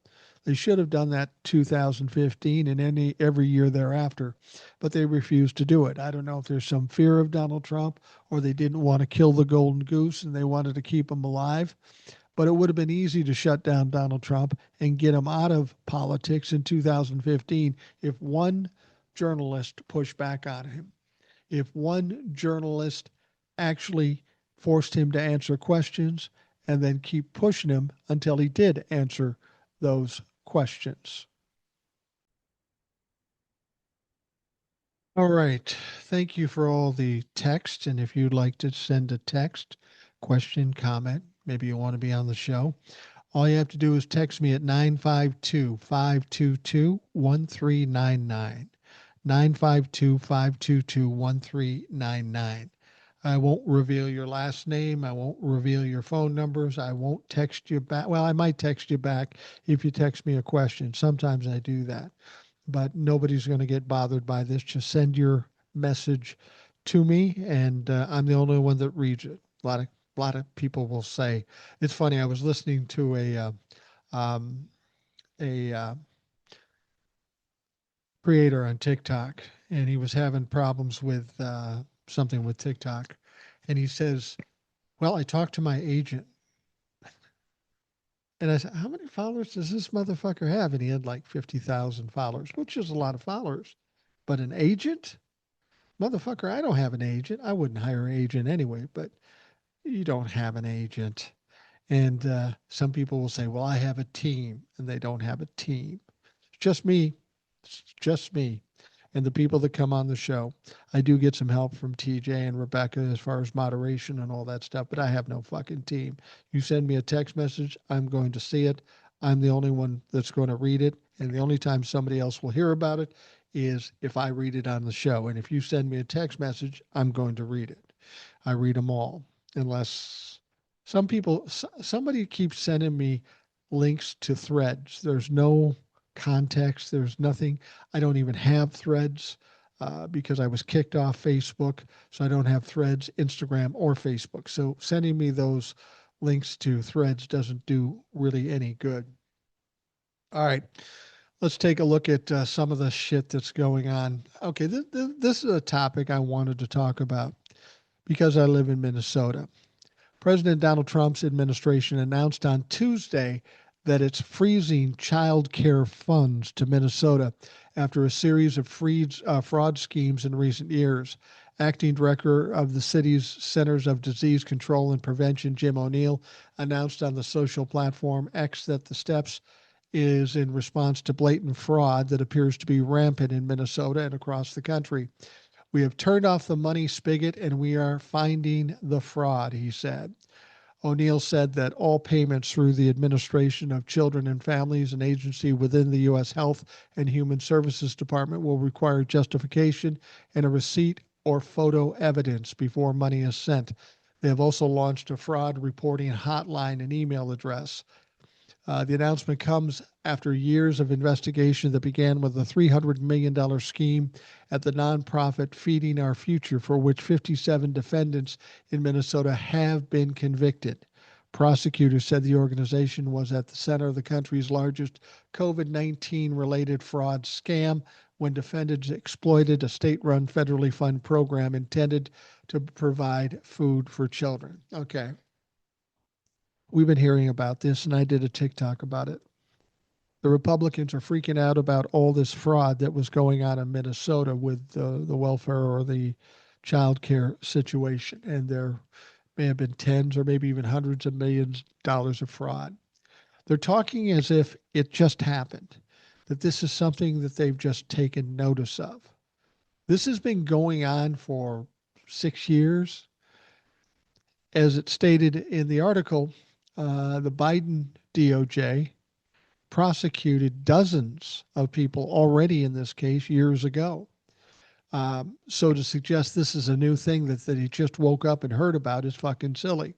They should have done that 2015 and every year thereafter, but they refused to do it. I don't know if there's some fear of Donald Trump or they didn't want to kill the golden goose and they wanted to keep him alive. But it would have been easy to shut down Donald Trump and get him out of politics in 2015 if one journalist pushed back on him. If one journalist actually forced him to answer questions and then keep pushing him until he did answer those questions. All right. Thank you for all the text. And if you'd like to send a text, question, comment, maybe you want to be on the show, all you have to do is text me at 952 522 1399. 952 522 1399. I won't reveal your last name. I won't reveal your phone numbers. I won't text you back. Well, I might text you back if you text me a question. Sometimes I do that, but nobody's going to get bothered by this. Just send your message to me, and I'm the only one that reads it. A lot of people will say it's funny. I was listening to um, a creator on TikTok, and he was having problems with something with TikTok, and he says, "Well, I talked to my agent." And I said, "How many followers does this motherfucker have?" And he had like 50,000 followers, which is a lot of followers. But an agent? Motherfucker, I don't have an agent. I wouldn't hire an agent anyway, but you don't have an agent. And some people will say, well, I have a team, and they don't have a team. It's just me. It's just me. And the people that come on the show. I do get some help from TJ and Rebecca as far as moderation and all that stuff, but I have no fucking team. You send me a text message, I'm going to see it. I'm the only one that's going to read it. And the only time somebody else will hear about it is if I read it on the show. And if you send me a text message, I'm going to read it. I read them all, unless somebody keeps sending me links to threads. There's no context. There's nothing. I don't even have threads because I was kicked off Facebook. So I don't have threads, Instagram, or Facebook. So sending me those links to threads doesn't do really any good. All right. Let's take a look at some of the shit that's going on. Okay. This is a topic I wanted to talk about because I live in Minnesota. President Donald Trump's administration announced on Tuesday that it's freezing child care funds to Minnesota after a series of fraud schemes in recent years. Acting director of the city's Centers of Disease Control and Prevention, Jim O'Neill, announced on the social platform X that the steps is in response to blatant fraud that appears to be rampant in Minnesota and across the country. We have turned off the money spigot and we are finding the fraud, he said. O'Neill said that all payments through the Administration of Children and Families, an agency within the U.S. Health and Human Services Department, will require justification and a receipt or photo evidence before money is sent. They have also launched a fraud reporting hotline and email address. The announcement comes after years of investigation that began with a $300 million scheme at the nonprofit Feeding Our Future, for which 57 defendants in Minnesota have been convicted. Prosecutors said the organization was at the center of the country's largest COVID-19 related fraud scam when defendants exploited a state run federally funded program intended to provide food for children. Okay. We've been hearing about this, and I did a TikTok about it. The Republicans are freaking out about all this fraud that was going on in Minnesota with the welfare or the child care situation. And there may have been tens or maybe even hundreds of millions of dollars of fraud. They're talking as if it just happened, that this is something that they've just taken notice of. This has been going on for 6 years. As it stated in the article, the Biden DOJ prosecuted dozens of people already in this case years ago. So to suggest this is a new thing that he just woke up and heard about is fucking silly.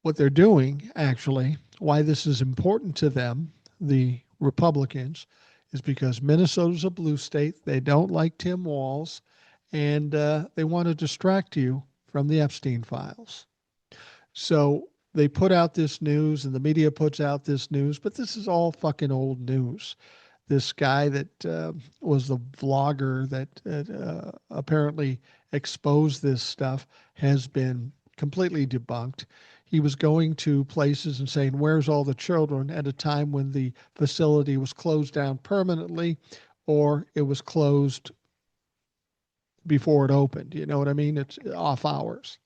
What they're doing, actually, why this is important to them, the Republicans, is because Minnesota's a blue state. They don't like Tim Walz, and they want to distract you from the Epstein files. So they put out this news and the media puts out this news, but this is all fucking old news. This guy that was the vlogger that apparently exposed this stuff has been completely debunked. He was going to places and saying, "Where's all the children?" at a time when the facility was closed down permanently or it was closed before it opened. You know what I mean? It's off hours.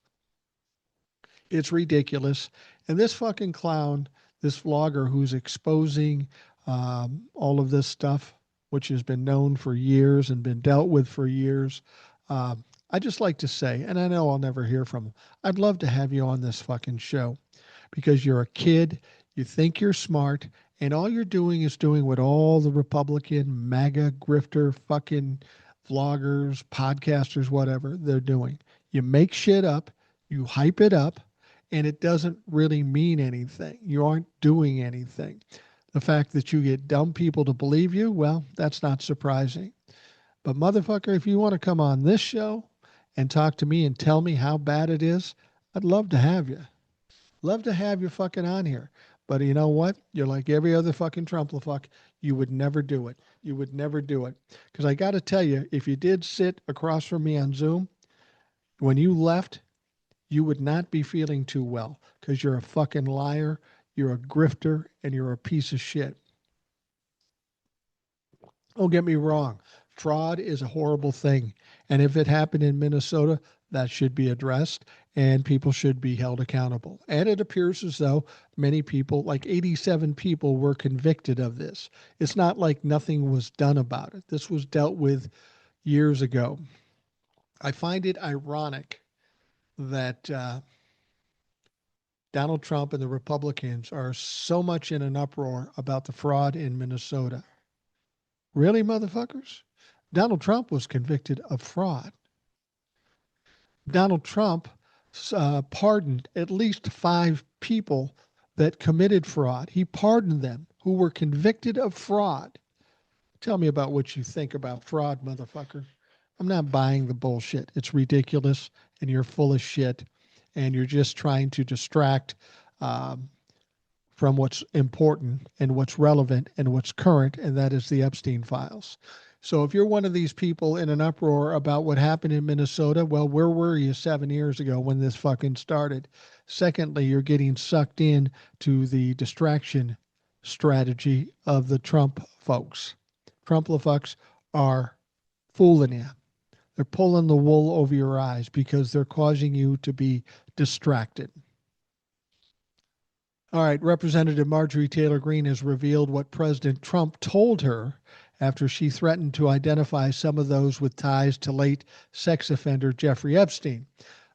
It's ridiculous. And this fucking clown, this vlogger who's exposing all of this stuff, which has been known for years and been dealt with for years, I just like to say, and I know I'll never hear from him, I'd love to have you on this fucking show because you're a kid, you think you're smart, and all you're doing is doing what all the Republican, MAGA, grifter, fucking vloggers, podcasters, whatever, they're doing. You make shit up, you hype it up, and it doesn't really mean anything. You aren't doing anything. The fact that you get dumb people to believe you, well, that's not surprising. But motherfucker, if you want to come on this show and talk to me and tell me how bad it is, I'd love to have you. Love to have you fucking on here. But you know what? You're like every other fucking Trump-la-fuck. You would never do it. You would never do it. Because I got to tell you, if you did sit across from me on Zoom, when you left, you would not be feeling too well because you're a fucking liar, you're a grifter, and you're a piece of shit. Don't get me wrong. Fraud is a horrible thing. And if it happened in Minnesota, that should be addressed and people should be held accountable. And it appears as though many people, like 87 people, were convicted of this. It's not like nothing was done about it. This was dealt with years ago. I find it ironic that Donald Trump and the Republicans are so much in an uproar about the fraud in Minnesota. Really, motherfuckers? Donald Trump was convicted of fraud. Donald Trump pardoned at least 5 people that committed fraud. He pardoned them who were convicted of fraud. Tell me about what you think about fraud, motherfucker. I'm not buying the bullshit. It's ridiculous, and you're full of shit, and you're just trying to distract from what's important and what's relevant and what's current, and that is the Epstein files. So if you're one of these people in an uproar about what happened in Minnesota, well, where were you 7 years ago when this fucking started? Secondly, you're getting sucked in to the distraction strategy of the Trump folks. Trump-la-fucks are fooling you. They're pulling the wool over your eyes because they're causing you to be distracted. All right, Representative Marjorie Taylor Greene has revealed what President Trump told her after she threatened to identify some of those with ties to late sex offender Jeffrey Epstein.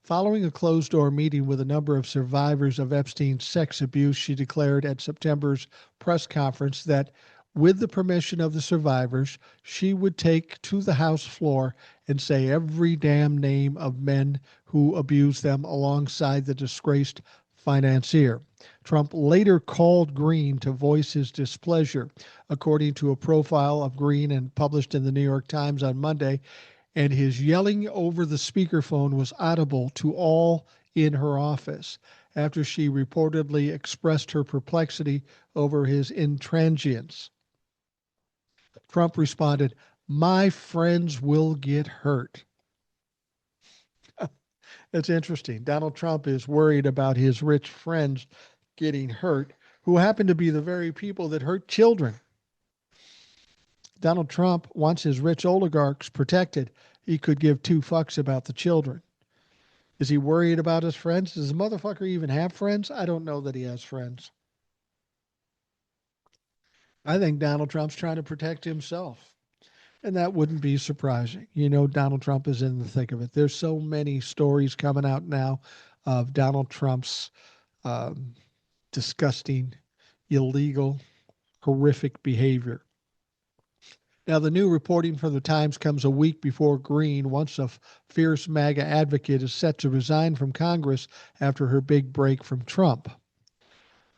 Following a closed door meeting with a number of survivors of Epstein's sex abuse, she declared at September's press conference that, with the permission of the survivors, she would take to the House floor and say every damn name of men who abused them alongside the disgraced financier. Trump later called Green to voice his displeasure, according to a profile of Green and published in the New York Times on Monday, and his yelling over the speakerphone was audible to all in her office after she reportedly expressed her perplexity over his intransigence. Trump responded, "My friends will get hurt." It's interesting. Donald Trump is worried about his rich friends getting hurt, who happen to be the very people that hurt children. Donald Trump wants his rich oligarchs protected. He could give two fucks about the children. Is he worried about his friends? Does the motherfucker even have friends? I don't know that he has friends. I think Donald Trump's trying to protect himself. And that wouldn't be surprising. You know, Donald Trump is in the thick of it. There's so many stories coming out now of Donald Trump's um, disgusting, illegal, horrific behavior. Now, the new reporting from the Times comes a week before Green, once a fierce MAGA advocate, is set to resign from Congress after her big break from Trump.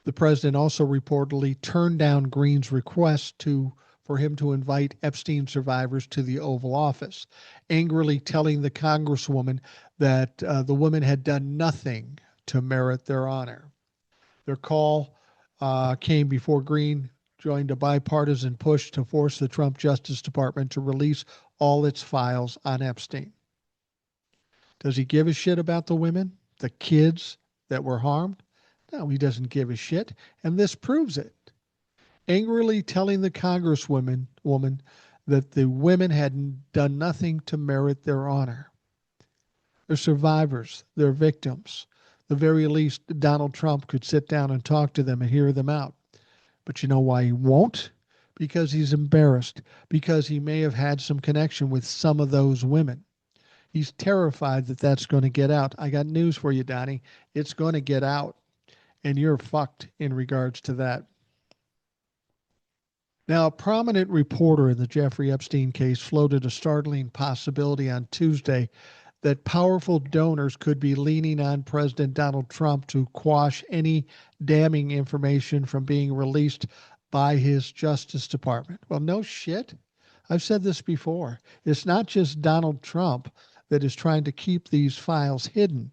The president also reportedly turned down Green's request for him to invite Epstein survivors to the Oval Office, angrily telling the Congresswoman that the woman had done nothing to merit their honor. Their call came before Green joined a bipartisan push to force the Trump Justice Department to release all its files on Epstein. Does he give a shit about the women, the kids that were harmed? No, he doesn't give a shit, and this proves it. Angrily telling the woman that the women had done nothing to merit their honor. They're survivors, they're victims. The very least, Donald Trump could sit down and talk to them and hear them out. But you know why he won't? Because he's embarrassed, because he may have had some connection with some of those women. He's terrified that that's going to get out. I got news for you, Donnie. It's going to get out, and you're fucked in regards to that. Now, a prominent reporter in the Jeffrey Epstein case floated a startling possibility on Tuesday that powerful donors could be leaning on President Donald Trump to quash any damning information from being released by his Justice Department. Well, no shit. I've said this before. It's not just Donald Trump that is trying to keep these files hidden.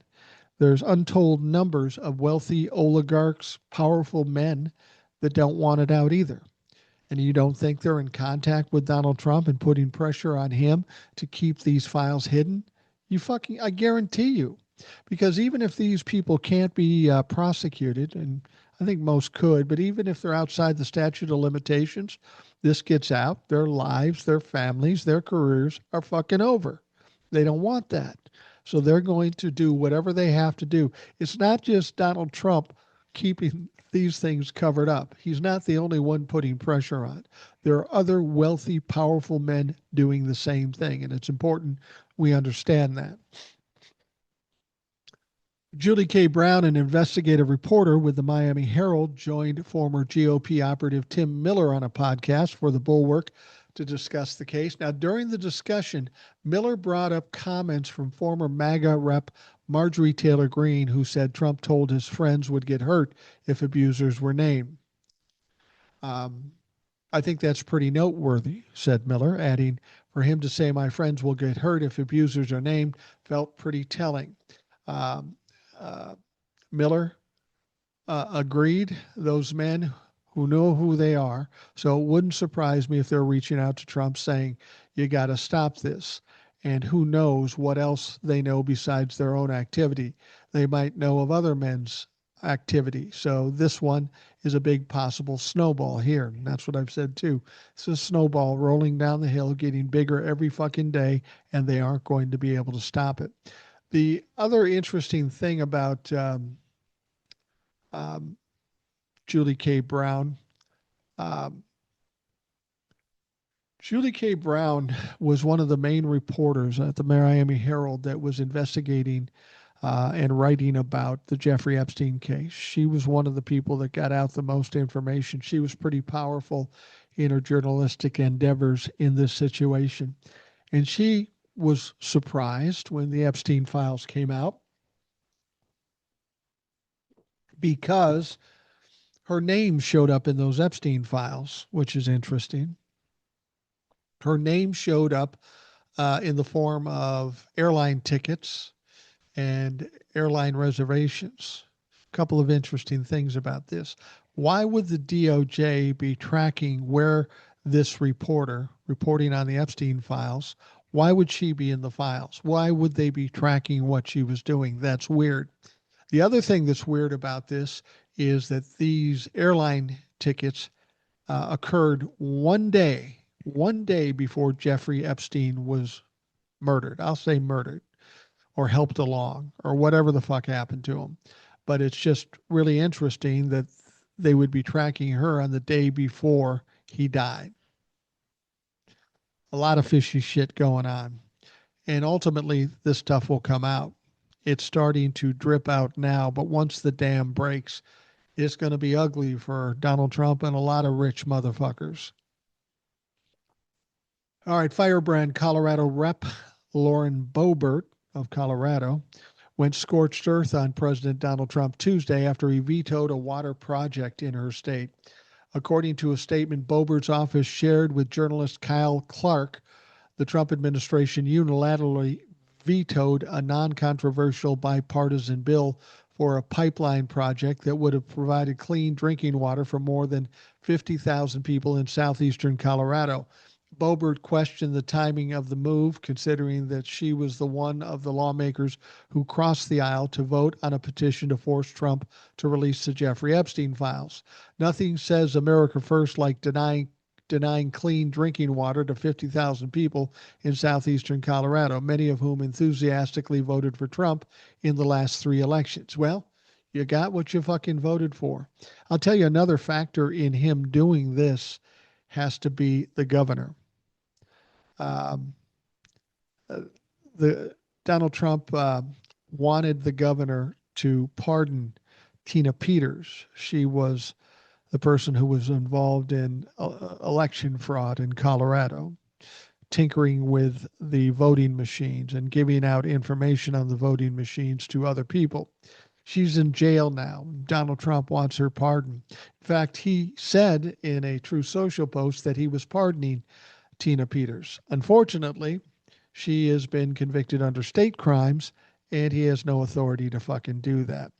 There's untold numbers of wealthy oligarchs, powerful men that don't want it out either. And you don't think they're in contact with Donald Trump and putting pressure on him to keep these files hidden? I guarantee you. Because even if these people can't be prosecuted, and I think most could, but even if they're outside the statute of limitations, this gets out, their lives, their families, their careers are fucking over. They don't want that. So they're going to do whatever they have to do. It's not just Donald Trump keeping these things covered up. He's not the only one putting pressure on. There are other wealthy, powerful men doing the same thing, and it's important we understand that. Julie K. Brown, an investigative reporter with the Miami Herald, joined former GOP operative Tim Miller on a podcast for the Bulwark to discuss the case. Now, during the discussion, Miller brought up comments from former MAGA rep Marjorie Taylor Greene, who said Trump told his friends would get hurt if abusers were named. I think that's pretty noteworthy, said Miller, adding, for him to say my friends will get hurt if abusers are named felt pretty telling. Um, uh, Miller agreed, those men who know who they are. So it wouldn't surprise me if they're reaching out to Trump saying, you got to stop this. And who knows what else they know besides their own activity. They might know of other men's activity. So this one is a big possible snowball here. And that's what I've said too. It's a snowball rolling down the hill, getting bigger every fucking day, and they aren't going to be able to stop it. The other interesting thing about um, Julie K. Brown. Um, Julie K. Brown was one of the main reporters at the Miami Herald that was investigating and writing about the Jeffrey Epstein case. She was one of the people that got out the most information. She was pretty powerful in her journalistic endeavors in this situation. And she was surprised when the Epstein files came out because her name showed up in those Epstein files, which is interesting. Her name showed up in the form of airline tickets and airline reservations. A couple of interesting things about this. Why would the DOJ be tracking where this reporter reporting on the Epstein files, why would she be in the files? Why would they be tracking what she was doing? That's weird. The other thing that's weird about this is that these airline tickets occurred one day before Jeffrey Epstein was murdered. I'll say murdered or helped along or whatever the fuck happened to him. But it's just really interesting that they would be tracking her on the day before he died. A lot of fishy shit going on. And ultimately, this stuff will come out. It's starting to drip out now, but once the dam breaks, it's going to be ugly for Donald Trump and a lot of rich motherfuckers. All right, Firebrand Colorado Rep Lauren Boebert of Colorado went scorched earth on President Donald Trump Tuesday after he vetoed a water project in her state. According to a statement Boebert's office shared with journalist Kyle Clark, the Trump administration unilaterally vetoed a non-controversial bipartisan bill for a pipeline project that would have provided clean drinking water for more than 50,000 people in southeastern Colorado. Boebert questioned the timing of the move, considering that she was the one of the lawmakers who crossed the aisle to vote on a petition to force Trump to release the Jeffrey Epstein files. Nothing says America First like denying clean drinking water to 50,000 people in southeastern Colorado, many of whom enthusiastically voted for Trump in the last 3 elections. Well, you got what you fucking voted for. I'll tell you another factor in him doing this has to be the governor. Um, the Donald Trump wanted the governor to pardon Tina Peters. She was the person who was involved in election fraud in Colorado, tinkering with the voting machines and giving out information on the voting machines to other people. She's in jail now. Donald Trump wants her pardoned. In fact, he said in a True Social post that he was pardoning Tina Peters. Unfortunately, she has been convicted under state crimes, and he has no authority to fucking do that.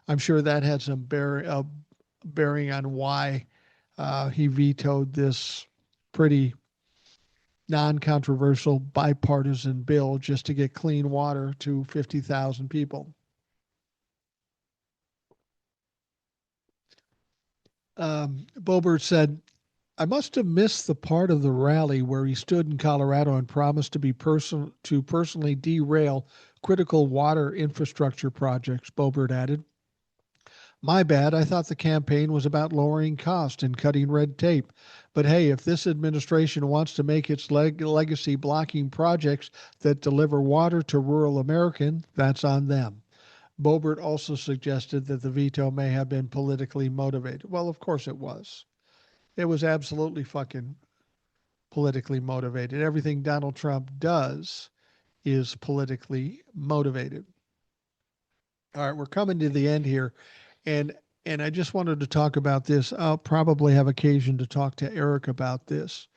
I'm sure that had some bearing on why he vetoed this pretty non-controversial bipartisan bill just to get clean water to 50,000 people. Boebert said, I must have missed the part of the rally where he stood in Colorado and promised to personally derail critical water infrastructure projects, Boebert added. My bad. I thought the campaign was about lowering cost and cutting red tape. But hey, if this administration wants to make its legacy blocking projects that deliver water to rural American, that's on them. Boebert also suggested that the veto may have been politically motivated. Well, of course it was. It was absolutely fucking politically motivated. Everything Donald Trump does is politically motivated. All right, we're coming to the end here. And I just wanted to talk about this. I'll probably have occasion to talk to Eric about this.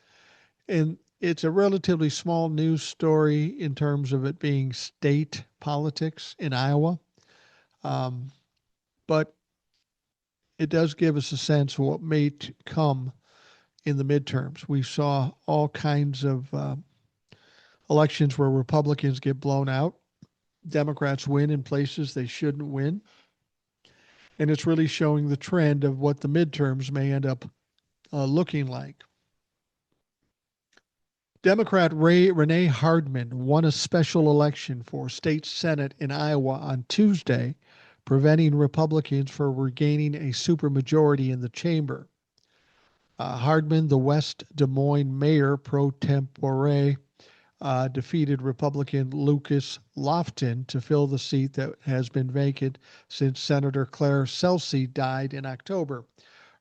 And it's a relatively small news story in terms of it being state politics in Iowa. But it does give us a sense of what may come in the midterms. We saw all kinds of elections where Republicans get blown out. Democrats win in places they shouldn't win. And it's really showing the trend of what the midterms may end up looking like. Democrat Renee Hardman won a special election for state Senate in Iowa on Tuesday, preventing Republicans from regaining a supermajority in the chamber. Hardman, the West Des Moines mayor pro tempore, defeated Republican Lucas Lofton to fill the seat that has been vacant since Senator Claire Celsey died in October.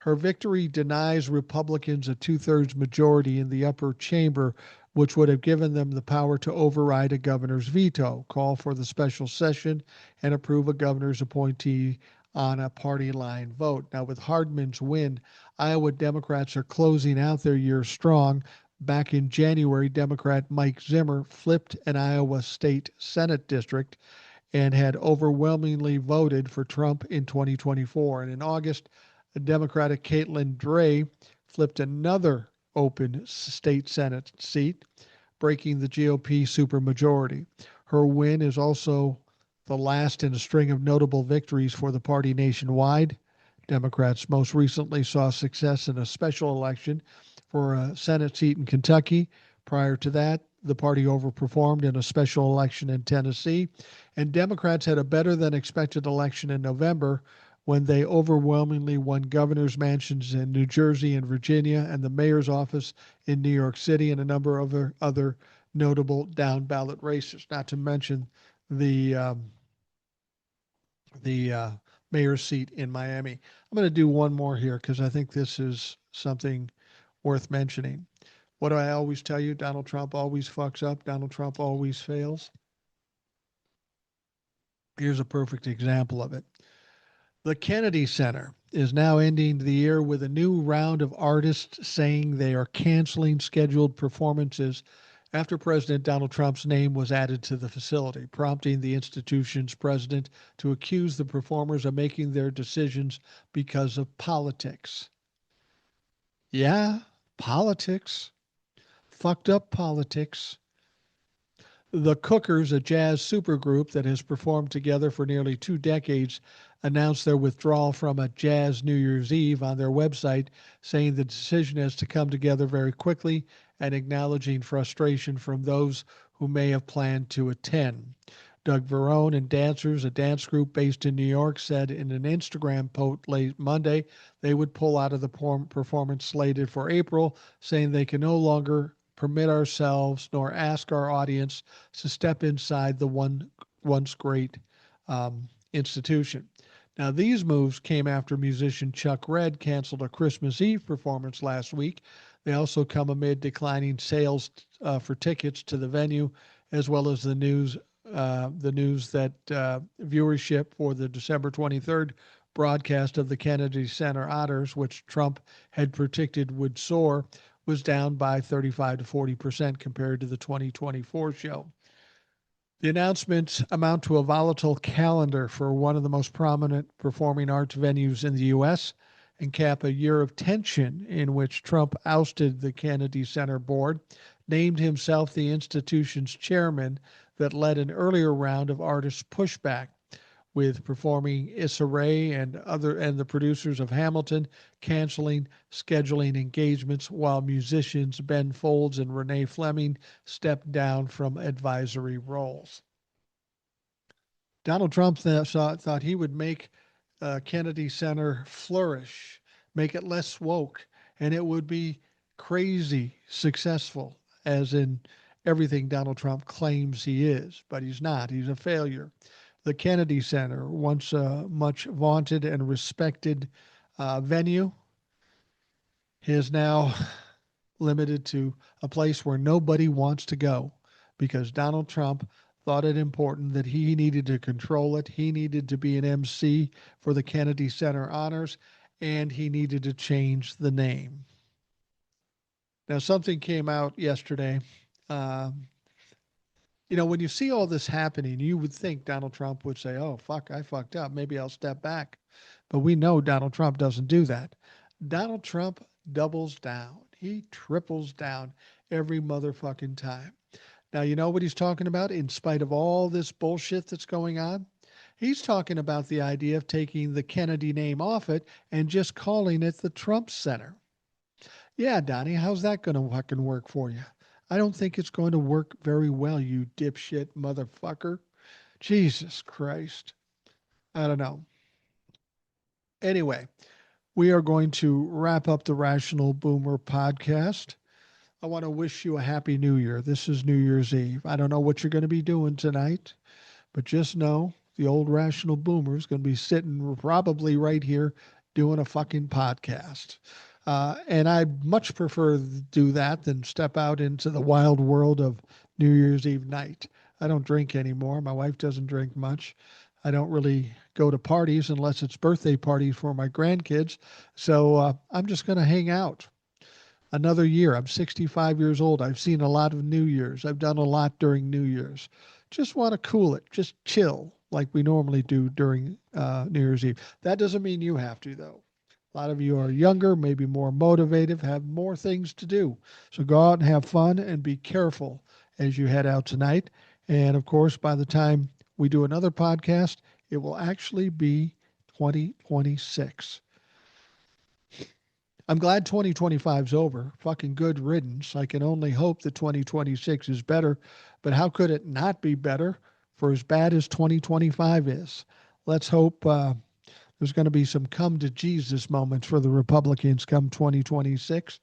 Her victory denies Republicans a two-thirds majority in the upper chamber, which would have given them the power to override a governor's veto, call for the special session, and approve a governor's appointee on a party line vote. Now, with Hardman's win, Iowa Democrats are closing out their year strong. Back in January, Democrat Mike Zimmer flipped an Iowa State Senate district and had overwhelmingly voted for Trump in 2024. And in August, Democratic Caitlin Dray flipped another open state Senate seat, breaking the GOP supermajority. Her win is also the last in a string of notable victories for the party nationwide. Democrats most recently saw success in a special election for a Senate seat in Kentucky. Prior to that, the party overperformed in a special election in Tennessee. And Democrats had a better than expected election in November when they overwhelmingly won governor's mansions in New Jersey and Virginia and the mayor's office in New York City and a number of other notable down ballot races, not to mention the the mayor's seat in Miami. I'm going to do one more here because I think this is something worth mentioning. What do I always tell you? Donald Trump always fucks up. Donald Trump always fails. Here's a perfect example of it. The Kennedy Center is now ending the year with a new round of artists saying they are canceling scheduled performances after President Donald Trump's name was added to the facility, prompting the institution's president to accuse the performers of making their decisions because of politics. Yeah, politics. Fucked up politics. The Cookers, a jazz supergroup that has performed together for nearly 2 decades, announced their withdrawal from a jazz New Year's Eve on their website, saying the decision has to come together very quickly and acknowledging frustration from those who may have planned to attend. Doug Verone and Dancers, a dance group based in New York, said in an Instagram post late Monday they would pull out of the performance slated for April, saying they can no longer permit ourselves nor ask our audience to step inside the once great institution. Now, these moves came after musician Chuck Red canceled a Christmas Eve performance last week. They also come amid declining sales for tickets to the venue, as well as the news that viewership for the December 23rd broadcast of the Kennedy Center Honors, which Trump had predicted would soar, was down by 35 to 40% compared to the 2024 show. The announcements amount to a volatile calendar for one of the most prominent performing arts venues in the U.S. and cap a year of tension in which Trump ousted the Kennedy Center board, named himself the institution's chairman, that led an earlier round of artist pushback, with performing Issa Rae and the producers of Hamilton canceling scheduling engagements, while musicians Ben Folds and Renee Fleming stepped down from advisory roles. Donald Trump thought he would make Kennedy Center flourish, make it less woke, and it would be crazy successful, as in everything Donald Trump claims he is, but he's not. He's a failure. The Kennedy Center, once a much vaunted and respected venue, is now limited to a place where nobody wants to go because Donald Trump thought it important that he needed to control it. He needed to be an MC for the Kennedy Center Honors, and he needed to change the name. Now, something came out yesterday. Uh, when you see all this happening, you would think Donald Trump would say, oh, fuck, I fucked up. Maybe I'll step back. But we know Donald Trump doesn't do that. Donald Trump doubles down. He triples down every motherfucking time. Now, you know what he's talking about in spite of all this bullshit that's going on? He's talking about the idea of taking the Kennedy name off it and just calling it the Trump Center. Yeah, Donnie, how's that going to fucking work for you? I don't think it's going to work very well, you dipshit motherfucker. Jesus Christ. I don't know. Anyway, we are going to wrap up the Rational Boomer podcast. I want to wish you a happy new year. This is New Year's Eve. I don't know what you're going to be doing tonight, but just know the old rational boomer is going to be sitting probably right here doing a fucking podcast. And I much prefer to do that than step out into the wild world of New Year's Eve night. I don't drink anymore. My wife doesn't drink much. I don't really go to parties unless it's birthday parties for my grandkids. So I'm just going to hang out another year. I'm 65 years old. I've seen a lot of New Year's. I've done a lot during New Year's. Just want to cool it, just chill like we normally do during New Year's Eve. That doesn't mean you have to, though. A lot of you are younger, maybe more motivated, have more things to do. So go out and have fun and be careful as you head out tonight. And of course, by the time we do another podcast, it will actually be 2026. I'm glad 2025 is over. Fucking good riddance. I can only hope that 2026 is better, but how could it not be better for as bad as 2025 is? Let's hope there's going to be some come to Jesus moments for the Republicans come 2026.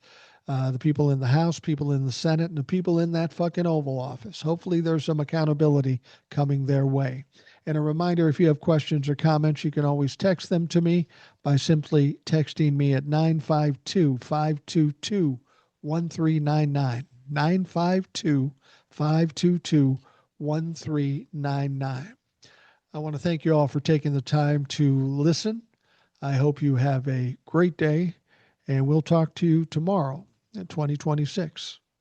The people in the House, people in the Senate, and the people in that fucking Oval Office. Hopefully, there's some accountability coming their way. And a reminder, if you have questions or comments, you can always text them to me by simply texting me at 952-522-1399. 952-522-1399. I want to thank you all for taking the time to listen. I hope you have a great day, and we'll talk to you tomorrow in 2026.